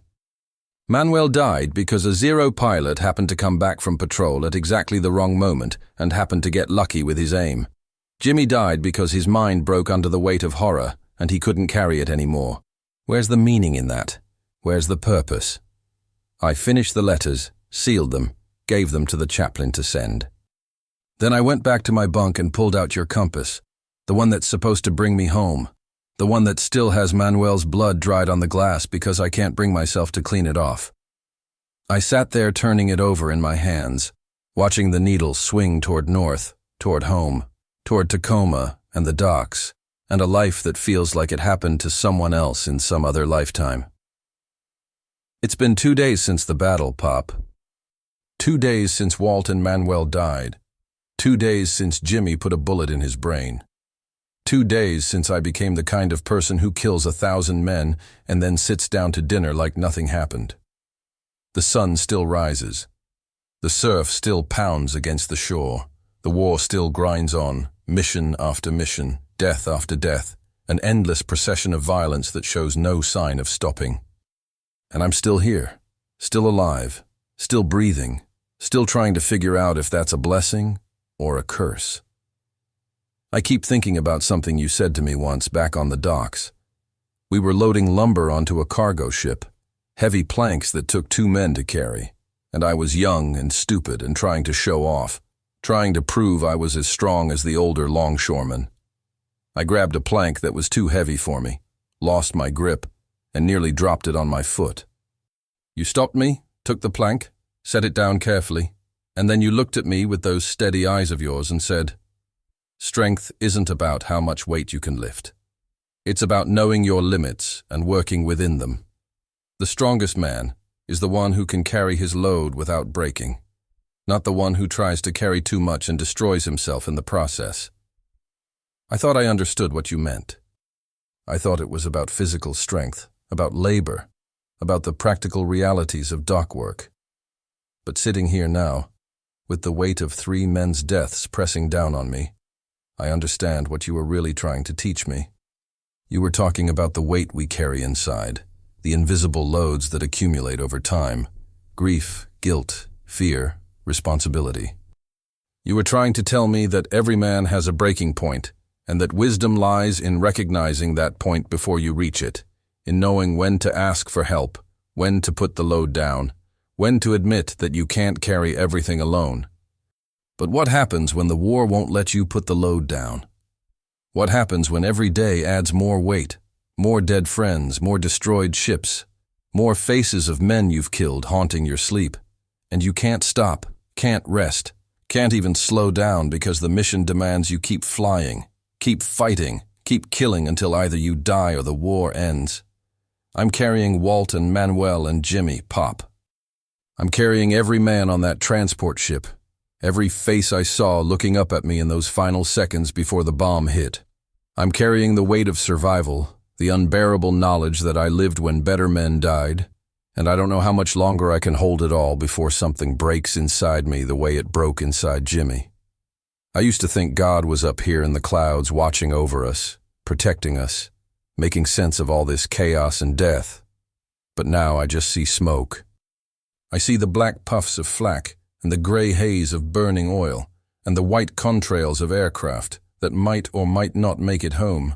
Manuel died because a Zero pilot happened to come back from patrol at exactly the wrong moment and happened to get lucky with his aim. Jimmy died because his mind broke under the weight of horror and he couldn't carry it anymore. Where's the meaning in that? Where's the purpose? I finished the letters, sealed them, gave them to the chaplain to send. Then I went back to my bunk and pulled out your compass, the one that's supposed to bring me home, the one that still has Manuel's blood dried on the glass because I can't bring myself to clean it off. I sat there turning it over in my hands, watching the needle swing toward north, toward home, toward Tacoma and the docks, and a life that feels like it happened to someone else in some other lifetime. It's been 2 days since the battle, Pop. 2 days since Walt and Manuel died. 2 days since Jimmy put a bullet in his brain. 2 days since I became the kind of person who kills 1,000 men and then sits down to dinner like nothing happened. The sun still rises. The surf still pounds against the shore. The war still grinds on, mission after mission, death after death, an endless procession of violence that shows no sign of stopping. And I'm still here, still alive, still breathing, still trying to figure out if that's a blessing or a curse. I keep thinking about something you said to me once back on the docks. We were loading lumber onto a cargo ship, heavy planks that took 2 men to carry, and I was young and stupid and trying to show off, trying to prove I was as strong as the older longshoremen. I grabbed a plank that was too heavy for me, lost my grip, and nearly dropped it on my foot. You stopped me, took the plank, set it down carefully, and then you looked at me with those steady eyes of yours and said, "Strength isn't about how much weight you can lift. It's about knowing your limits and working within them. The strongest man is the one who can carry his load without breaking, not the one who tries to carry too much and destroys himself in the process." I thought I understood what you meant. I thought it was about physical strength, about labor, about the practical realities of dock work. But sitting here now, with the weight of 3 men's deaths pressing down on me, I understand what you were really trying to teach me. You were talking about the weight we carry inside, the invisible loads that accumulate over time, grief, guilt, fear, responsibility. You were trying to tell me that every man has a breaking point, and that wisdom lies in recognizing that point before you reach it, in knowing when to ask for help, when to put the load down, when to admit that you can't carry everything alone. But what happens when the war won't let you put the load down? What happens when every day adds more weight, more dead friends, more destroyed ships, more faces of men you've killed haunting your sleep, and you can't stop, can't rest, can't even slow down because the mission demands you keep flying, keep fighting, keep killing until either you die or the war ends? I'm carrying Walt and Manuel and Jimmy, Pop. I'm carrying every man on that transport ship, every face I saw looking up at me in those final seconds before the bomb hit. I'm carrying the weight of survival, the unbearable knowledge that I lived when better men died, and I don't know how much longer I can hold it all before something breaks inside me the way it broke inside Jimmy. I used to think God was up here in the clouds watching over us, protecting us, making sense of all this chaos and death. But now I just see smoke. I see the black puffs of flak and the gray haze of burning oil, and the white contrails of aircraft that might or might not make it home.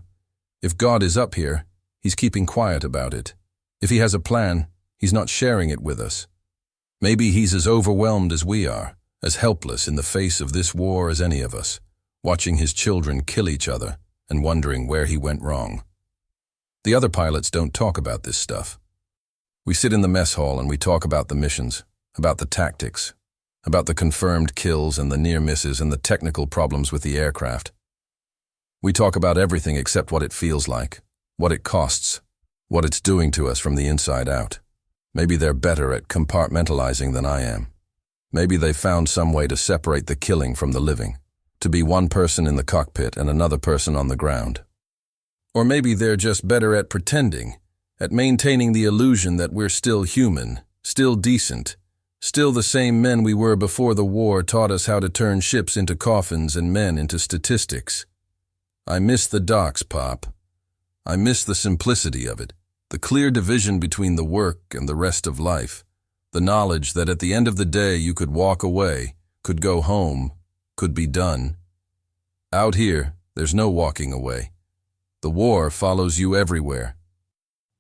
If God is up here, he's keeping quiet about it. If he has a plan, he's not sharing it with us. Maybe he's as overwhelmed as we are, as helpless in the face of this war as any of us, watching his children kill each other and wondering where he went wrong. The other pilots don't talk about this stuff. We sit in the mess hall and we talk about the missions, about the tactics, about the confirmed kills and the near misses and the technical problems with the aircraft. We talk about everything except what it feels like, what it costs, what it's doing to us from the inside out. Maybe they're better at compartmentalizing than I am. Maybe they found some way to separate the killing from the living, to be one person in the cockpit and another person on the ground. Or maybe they're just better at pretending, at maintaining the illusion that we're still human, still decent, still the same men we were before the war taught us how to turn ships into coffins and men into statistics. I miss the docks, Pop. I miss the simplicity of it, the clear division between the work and the rest of life, the knowledge that at the end of the day you could walk away, could go home, could be done. Out here, there's no walking away. The war follows you everywhere.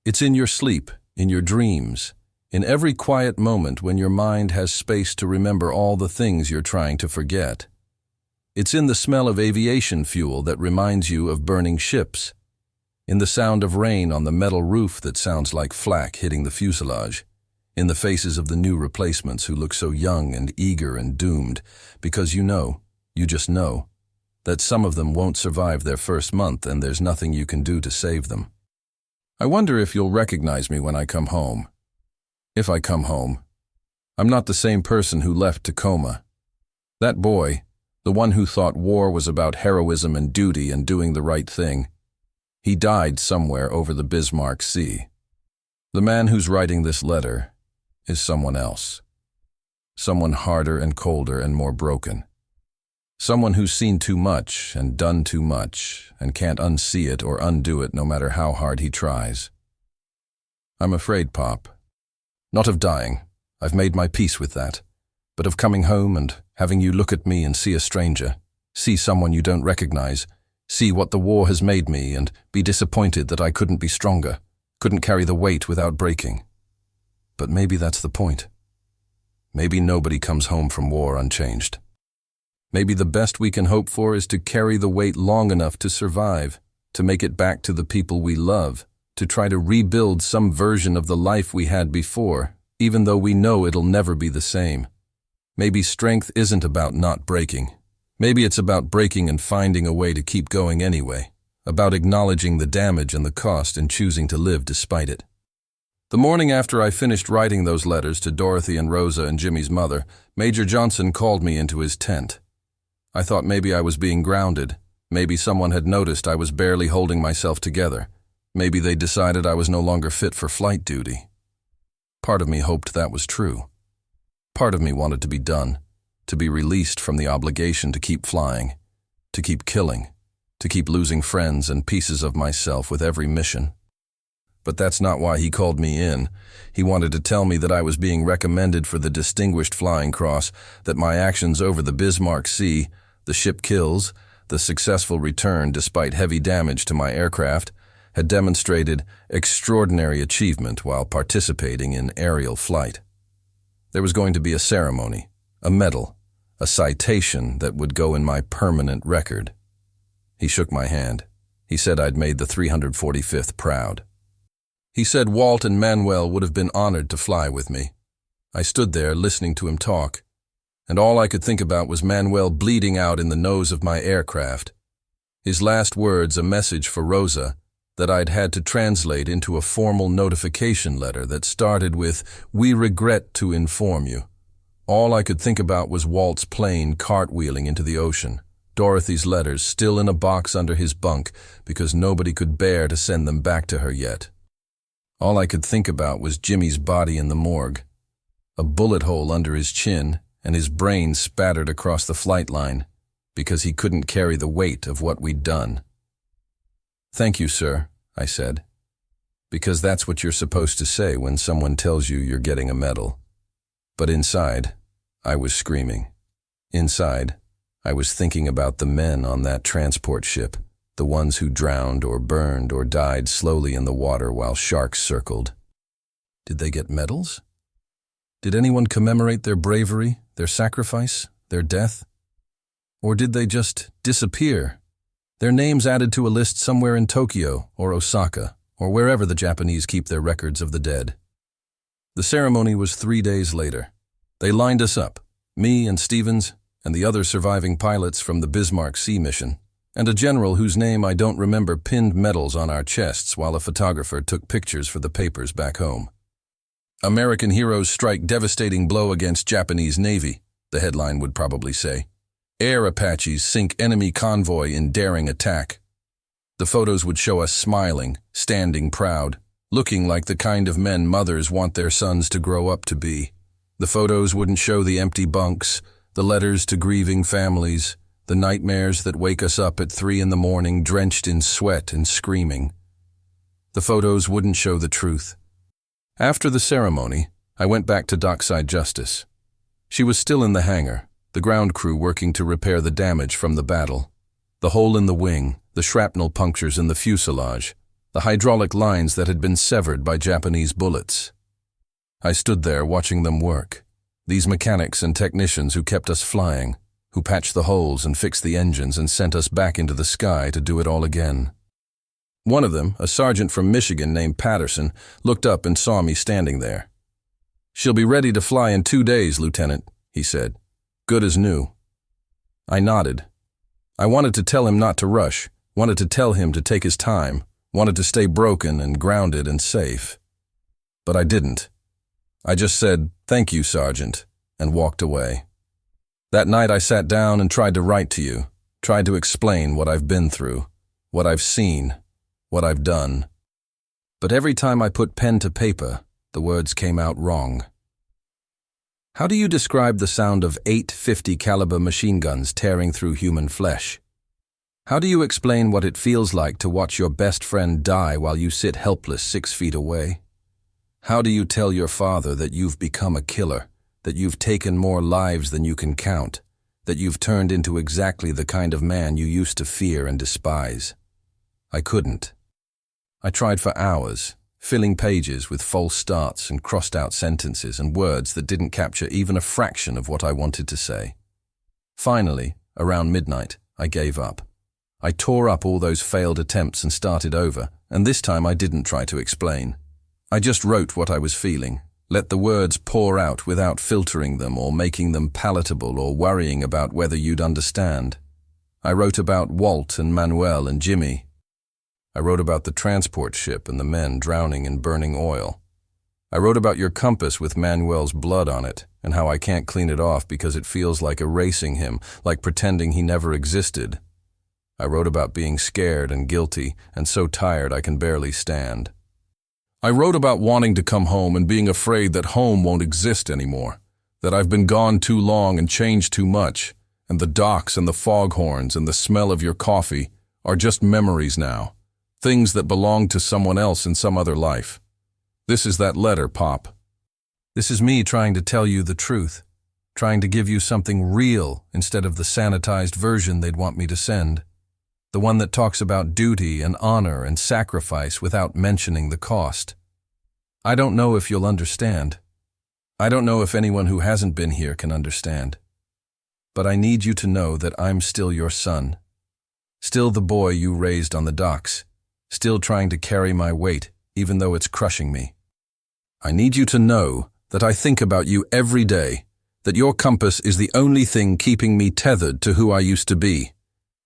It's in your sleep, in your dreams, in every quiet moment when your mind has space to remember all the things you're trying to forget. It's in the smell of aviation fuel that reminds you of burning ships, in the sound of rain on the metal roof that sounds like flak hitting the fuselage, in the faces of the new replacements who look so young and eager and doomed, because you just know, that some of them won't survive their first month and there's nothing you can do to save them. I wonder if you'll recognize me when I come home. If I come home. I'm not the same person who left Tacoma. That boy, the one who thought war was about heroism and duty and doing the right thing, he died somewhere over the Bismarck Sea. The man who's writing this letter is someone else. Someone harder and colder and more broken. Someone who's seen too much and done too much and can't unsee it or undo it no matter how hard he tries. I'm afraid, Pop. Not of dying. I've made my peace with that. But of coming home and having you look at me and see a stranger, see someone you don't recognize, see what the war has made me and be disappointed that I couldn't be stronger, couldn't carry the weight without breaking. But maybe that's the point. Maybe nobody comes home from war unchanged. Maybe the best we can hope for is to carry the weight long enough to survive, to make it back to the people we love, to try to rebuild some version of the life we had before, even though we know it'll never be the same. Maybe strength isn't about not breaking. Maybe it's about breaking and finding a way to keep going anyway, about acknowledging the damage and the cost and choosing to live despite it. The morning after I finished writing those letters to Dorothy and Rosa and Jimmy's mother, Major Johnson called me into his tent. I thought maybe I was being grounded. Maybe someone had noticed I was barely holding myself together. Maybe they decided I was no longer fit for flight duty. Part of me hoped that was true. Part of me wanted to be done, to be released from the obligation to keep flying, to keep killing, to keep losing friends and pieces of myself with every mission. But that's not why he called me in. He wanted to tell me that I was being recommended for the Distinguished Flying Cross, that my actions over the Bismarck Sea, the ship kills, the successful return despite heavy damage to my aircraft, had demonstrated extraordinary achievement while participating in aerial flight. There was going to be a ceremony, a medal, a citation that would go in my permanent record. He shook my hand. He said I'd made the 345th proud. He said Walt and Manuel would have been honored to fly with me. I stood there listening to him talk, and all I could think about was Manuel bleeding out in the nose of my aircraft. His last words, a message for Rosa, that I'd had to translate into a formal notification letter that started with, "We regret to inform you." All I could think about was Walt's plane cartwheeling into the ocean, Dorothy's letters still in a box under his bunk because nobody could bear to send them back to her yet. All I could think about was Jimmy's body in the morgue, a bullet hole under his chin and his brain spattered across the flight line because he couldn't carry the weight of what we'd done. "Thank you, sir," I said, because that's what you're supposed to say when someone tells you you're getting a medal. But inside, I was screaming. Inside, I was thinking about the men on that transport ship, the ones who drowned or burned or died slowly in the water while sharks circled. Did they get medals? Did anyone commemorate their bravery, their sacrifice, their death? Or did they just disappear? Their names added to a list somewhere in Tokyo or Osaka or wherever the Japanese keep their records of the dead. The ceremony was 3 days later. They lined us up, me and Stevens and the other surviving pilots from the Bismarck Sea mission, and a general whose name I don't remember pinned medals on our chests while a photographer took pictures for the papers back home. "American heroes strike devastating blow against Japanese Navy," the headline would probably say. "Air Apaches sink enemy convoy in daring attack." The photos would show us smiling, standing proud, looking like the kind of men mothers want their sons to grow up to be. The photos wouldn't show the empty bunks, the letters to grieving families, the nightmares that wake us up at 3 a.m. drenched in sweat and screaming. The photos wouldn't show the truth. After the ceremony, I went back to Dockside Justice. She was still in the hangar, the ground crew working to repair the damage from the battle. The hole in the wing, the shrapnel punctures in the fuselage, the hydraulic lines that had been severed by Japanese bullets. I stood there watching them work. These mechanics and technicians who kept us flying, who patched the holes and fixed the engines and sent us back into the sky to do it all again. One of them, a sergeant from Michigan named Patterson, looked up and saw me standing there. "She'll be ready to fly in 2 days, Lieutenant," he said. "Good as new." I nodded. I wanted to tell him not to rush, wanted to tell him to take his time, wanted to stay broken and grounded and safe. But I didn't. I just said, "Thank you, Sergeant," and walked away. That night I sat down and tried to write to you, tried to explain what I've been through, what I've seen, what I've done. But every time I put pen to paper, the words came out wrong. How do you describe the sound of 850 caliber machine guns tearing through human flesh? How do you explain what it feels like to watch your best friend die while you sit helpless 6 feet away? How do you tell your father that you've become a killer, that you've taken more lives than you can count, that you've turned into exactly the kind of man you used to fear and despise? I couldn't. I tried for hours, filling pages with false starts and crossed-out sentences and words that didn't capture even a fraction of what I wanted to say. Finally, around midnight, I gave up. I tore up all those failed attempts and started over, and this time I didn't try to explain. I just wrote what I was feeling, let the words pour out without filtering them or making them palatable or worrying about whether you'd understand. I wrote about Walt and Manuel and Jimmy. I wrote about the transport ship and the men drowning in burning oil. I wrote about your compass with Manuel's blood on it and how I can't clean it off because it feels like erasing him, like pretending he never existed. I wrote about being scared and guilty and so tired I can barely stand. I wrote about wanting to come home and being afraid that home won't exist anymore, that I've been gone too long and changed too much, and the docks and the foghorns and the smell of your coffee are just memories now, things that belong to someone else in some other life. This is that letter, Pop. This is me trying to tell you the truth, trying to give you something real instead of the sanitized version they'd want me to send. The one that talks about duty and honor and sacrifice without mentioning the cost. I don't know if you'll understand. I don't know if anyone who hasn't been here can understand. But I need you to know that I'm still your son. Still the boy you raised on the docks. Still trying to carry my weight, even though it's crushing me. I need you to know that I think about you every day, that your compass is the only thing keeping me tethered to who I used to be.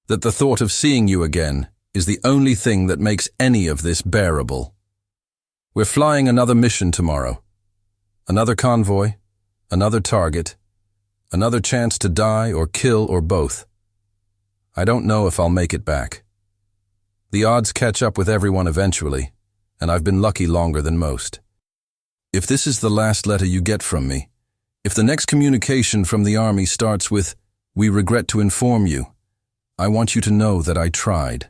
That the thought of seeing you again is the only thing that makes any of this bearable. We're flying another mission tomorrow. Another convoy, another target, another chance to die or kill or both. I don't know if I'll make it back. The odds catch up with everyone eventually, and I've been lucky longer than most. If this is the last letter you get from me, if the next communication from the Army starts with, "We regret to inform you," I want you to know that I tried.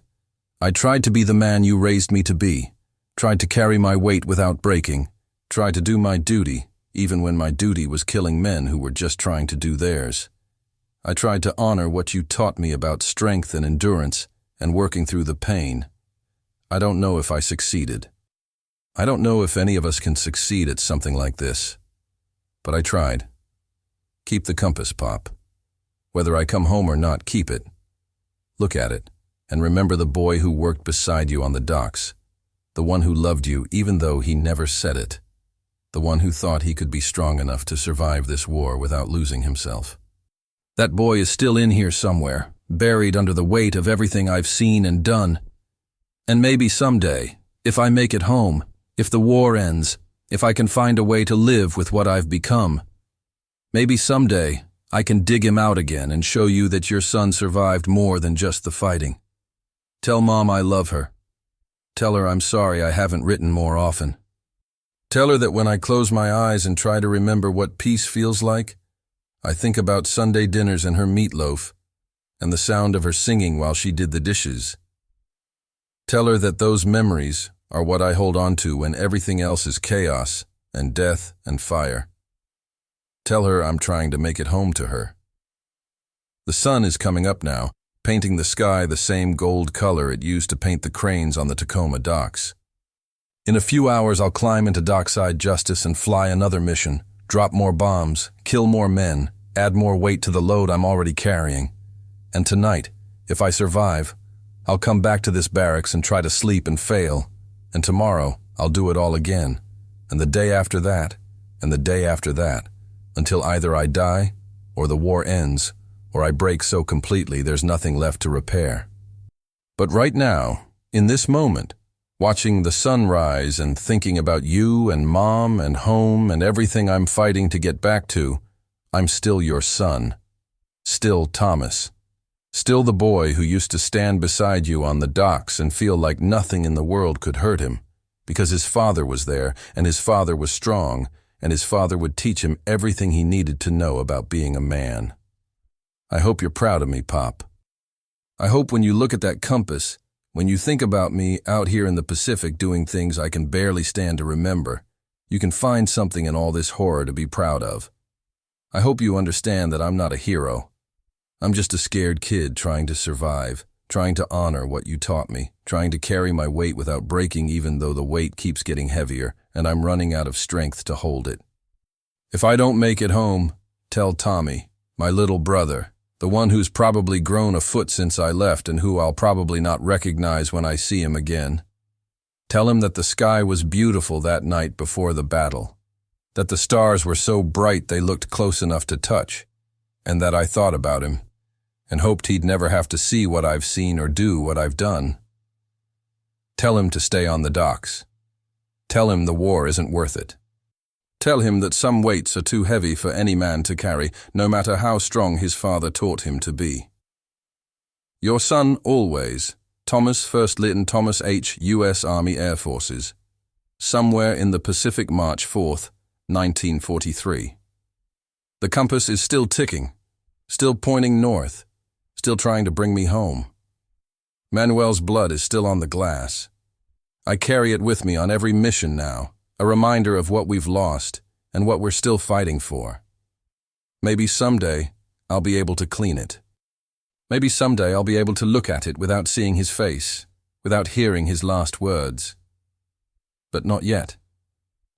I tried to be the man you raised me to be, tried to carry my weight without breaking, tried to do my duty, even when my duty was killing men who were just trying to do theirs. I tried to honor what you taught me about strength and endurance and working through the pain. I don't know if I succeeded. I don't know if any of us can succeed at something like this. But I tried. Keep the compass, Pop. Whether I come home or not, keep it. Look at it, and remember the boy who worked beside you on the docks. The one who loved you even though he never said it. The one who thought he could be strong enough to survive this war without losing himself. That boy is still in here somewhere, buried under the weight of everything I've seen and done. And maybe someday, if I make it home, if the war ends, if I can find a way to live with what I've become, maybe someday I can dig him out again and show you that your son survived more than just the fighting. Tell Mom I love her. Tell her I'm sorry I haven't written more often. Tell her that when I close my eyes and try to remember what peace feels like, I think about Sunday dinners and her meatloaf, and the sound of her singing while she did the dishes. Tell her that those memories are what I hold on to when everything else is chaos and death and fire. Tell her I'm trying to make it home to her. The sun is coming up now, painting the sky the same gold color it used to paint the cranes on the Tacoma docks. In a few hours I'll climb into dockside justice and fly another mission, drop more bombs, kill more men, add more weight to the load I'm already carrying. And tonight, if I survive, I'll come back to this barracks and try to sleep and fail. And tomorrow, I'll do it all again. And the day after that, and the day after that, until either I die, or the war ends, or I break so completely there's nothing left to repair. But right now, in this moment, watching the sun rise and thinking about you and Mom and home and everything I'm fighting to get back to, I'm still your son. Still Thomas. Still the boy who used to stand beside you on the docks and feel like nothing in the world could hurt him, because his father was there, and his father was strong, and his father would teach him everything he needed to know about being a man. I hope you're proud of me, Pop. I hope when you look at that compass, when you think about me out here in the Pacific doing things I can barely stand to remember, you can find something in all this horror to be proud of. I hope you understand that I'm not a hero. I'm just a scared kid trying to survive, trying to honor what you taught me, trying to carry my weight without breaking even though the weight keeps getting heavier and I'm running out of strength to hold it. If I don't make it home, tell Tommy, my little brother, the one who's probably grown a foot since I left and who I'll probably not recognize when I see him again. Tell him that the sky was beautiful that night before the battle, that the stars were so bright they looked close enough to touch, and that I thought about him and hoped he'd never have to see what I've seen or do what I've done. Tell him to stay on the docks. Tell him the war isn't worth it. Tell him that some weights are too heavy for any man to carry, no matter how strong his father taught him to be. Your son always, Thomas 1st Lieutenant Thomas H., U.S. Army Air Forces, somewhere in the Pacific, March 4th, 1943. The compass is still ticking, still pointing north, still trying to bring me home. Manuel's blood is still on the glass. I carry it with me on every mission now, a reminder of what we've lost and what we're still fighting for. Maybe someday I'll be able to clean it. Maybe someday I'll be able to look at it without seeing his face, without hearing his last words. But not yet.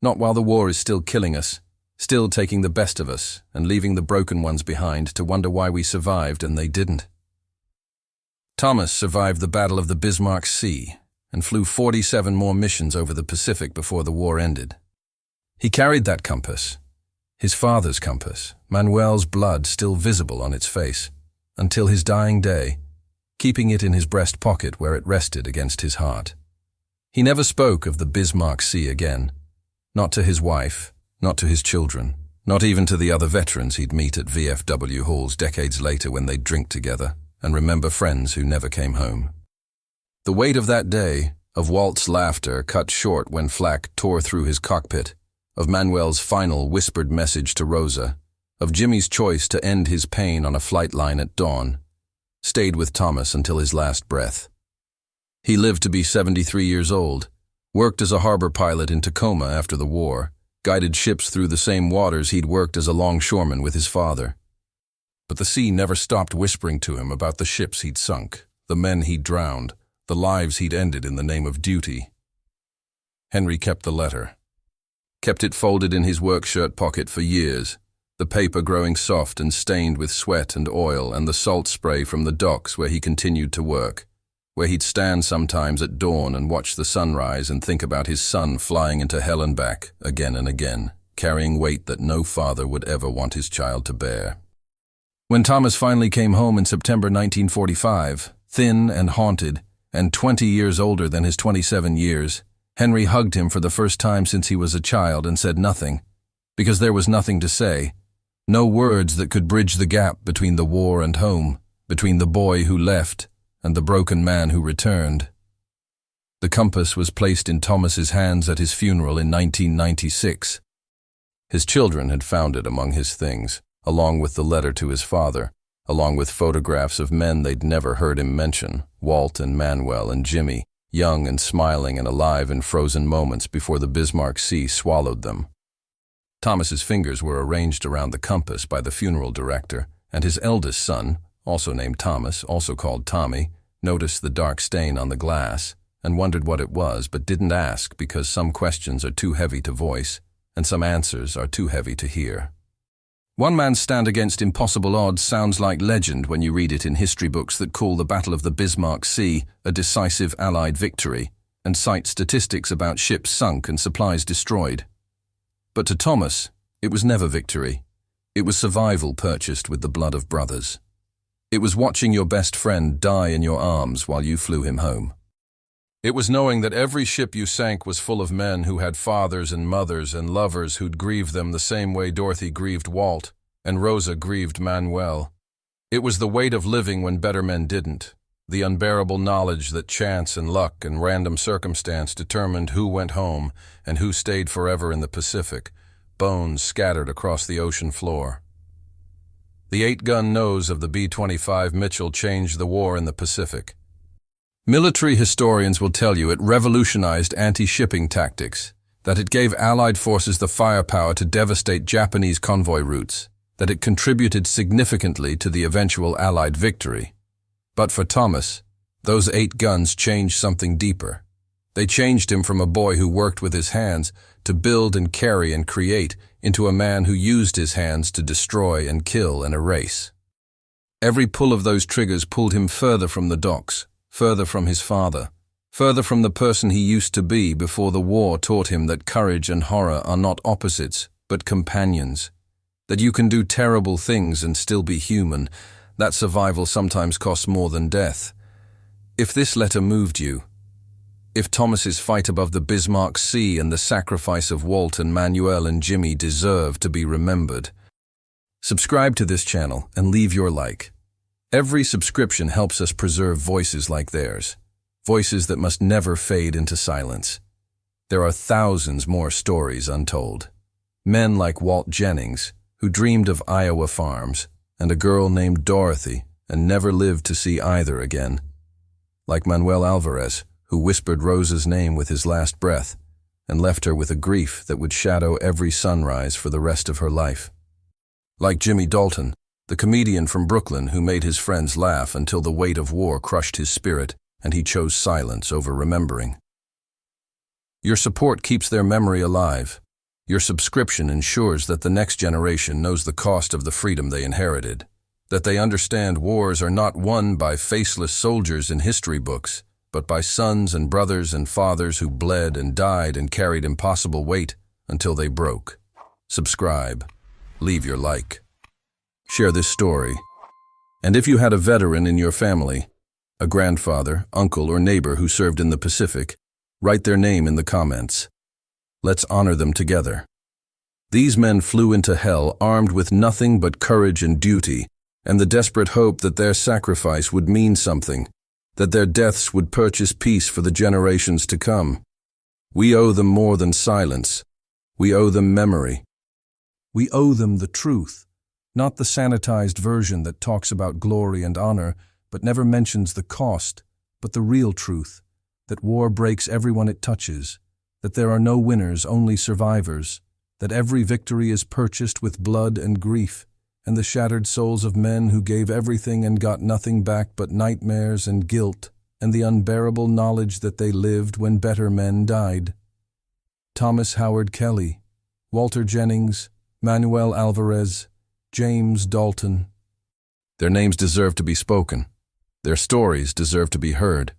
Not while the war is still killing us, still taking the best of us and leaving the broken ones behind to wonder why we survived and they didn't. Thomas survived the Battle of the Bismarck Sea and flew 47 more missions over the Pacific before the war ended. He carried that compass, his father's compass, Manuel's blood still visible on its face, until his dying day, keeping it in his breast pocket where it rested against his heart. He never spoke of the Bismarck Sea again, not to his wife, not to his children, not even to the other veterans he'd meet at VFW halls decades later when they'd drink together and remember friends who never came home. The weight of that day, of Walt's laughter cut short when flak tore through his cockpit, of Manuel's final whispered message to Rosa, of Jimmy's choice to end his pain on a flight line at dawn, stayed with Thomas until his last breath. He lived to be 73 years old, worked as a harbor pilot in Tacoma after the war, guided ships through the same waters he'd worked as a longshoreman with his father. But the sea never stopped whispering to him about the ships he'd sunk, the men he'd drowned, the lives he'd ended in the name of duty. Henry kept the letter. Kept it folded in his work shirt pocket for years, the paper growing soft and stained with sweat and oil and the salt spray from the docks where he continued to work, where he'd stand sometimes at dawn and watch the sunrise and think about his son flying into hell and back again and again, carrying weight that no father would ever want his child to bear. When Thomas finally came home in September 1945, thin and haunted, and 20 years older than his 27 years, Henry hugged him for the first time since he was a child and said nothing, because there was nothing to say, no words that could bridge the gap between the war and home, between the boy who left and the broken man who returned. The compass was placed in Thomas's hands at his funeral in 1996. His children had found it among his things, along with the letter to his father, along with photographs of men they'd never heard him mention, Walt and Manuel and Jimmy, young and smiling and alive in frozen moments before the Bismarck Sea swallowed them. Thomas's fingers were arranged around the compass by the funeral director, and his eldest son, also named Thomas, also called Tommy, noticed the dark stain on the glass and wondered what it was but didn't ask because some questions are too heavy to voice and some answers are too heavy to hear. One man's stand against impossible odds sounds like legend when you read it in history books that call the Battle of the Bismarck Sea a decisive Allied victory and cite statistics about ships sunk and supplies destroyed. But to Thomas, it was never victory. It was survival purchased with the blood of brothers. It was watching your best friend die in your arms while you flew him home. It was knowing that every ship you sank was full of men who had fathers and mothers and lovers who'd grieved them the same way Dorothy grieved Walt and Rosa grieved Manuel. It was the weight of living when better men didn't, the unbearable knowledge that chance and luck and random circumstance determined who went home and who stayed forever in the Pacific, bones scattered across the ocean floor. The 8-gun nose of the B-25 Mitchell changed the war in the Pacific. Military historians will tell you it revolutionized anti-shipping tactics, that it gave Allied forces the firepower to devastate Japanese convoy routes, that it contributed significantly to the eventual Allied victory. But for Thomas, those 8 guns changed something deeper. They changed him from a boy who worked with his hands to build and carry and create into a man who used his hands to destroy and kill and erase. Every pull of those triggers pulled him further from the docks, further from his father, further from the person he used to be before the war taught him that courage and horror are not opposites, but companions, that you can do terrible things and still be human, that survival sometimes costs more than death. If this letter moved you, if Thomas's fight above the Bismarck Sea and the sacrifice of Walt and Manuel and Jimmy deserve to be remembered, subscribe to this channel and leave your like. Every subscription helps us preserve voices like theirs, voices that must never fade into silence. There are thousands more stories untold. Men like Walt Jennings, who dreamed of Iowa farms, and a girl named Dorothy and never lived to see either again. Like Manuel Alvarez, who whispered Rosa's name with his last breath and left her with a grief that would shadow every sunrise for the rest of her life. Like Jimmy Dalton, the comedian from Brooklyn who made his friends laugh until the weight of war crushed his spirit and he chose silence over remembering. Your support keeps their memory alive. Your subscription ensures that the next generation knows the cost of the freedom they inherited, that they understand wars are not won by faceless soldiers in history books, but by sons and brothers and fathers who bled and died and carried impossible weight until they broke. Subscribe. Leave your like. Share this story. And if you had a veteran in your family, a grandfather, uncle, or neighbor who served in the Pacific, write their name in the comments. Let's honor them together. These men flew into hell armed with nothing but courage and duty, and the desperate hope that their sacrifice would mean something, that their deaths would purchase peace for the generations to come. We owe them more than silence. We owe them memory. We owe them the truth, not the sanitized version that talks about glory and honor, but never mentions the cost, but the real truth, that war breaks everyone it touches, that there are no winners, only survivors, that every victory is purchased with blood and grief, and the shattered souls of men who gave everything and got nothing back but nightmares and guilt and the unbearable knowledge that they lived when better men died. Thomas Howard Kelly, Walter Jennings, Manuel Alvarez, James Dalton. Their names deserve to be spoken. Their stories deserve to be heard.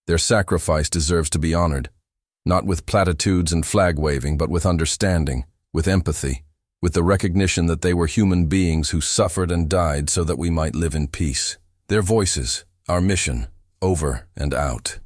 Their sacrifice deserves to be honored, not with platitudes and flag-waving, but with understanding, with empathy, with the recognition that they were human beings who suffered and died so that we might live in peace. Their voices, our mission, over and out.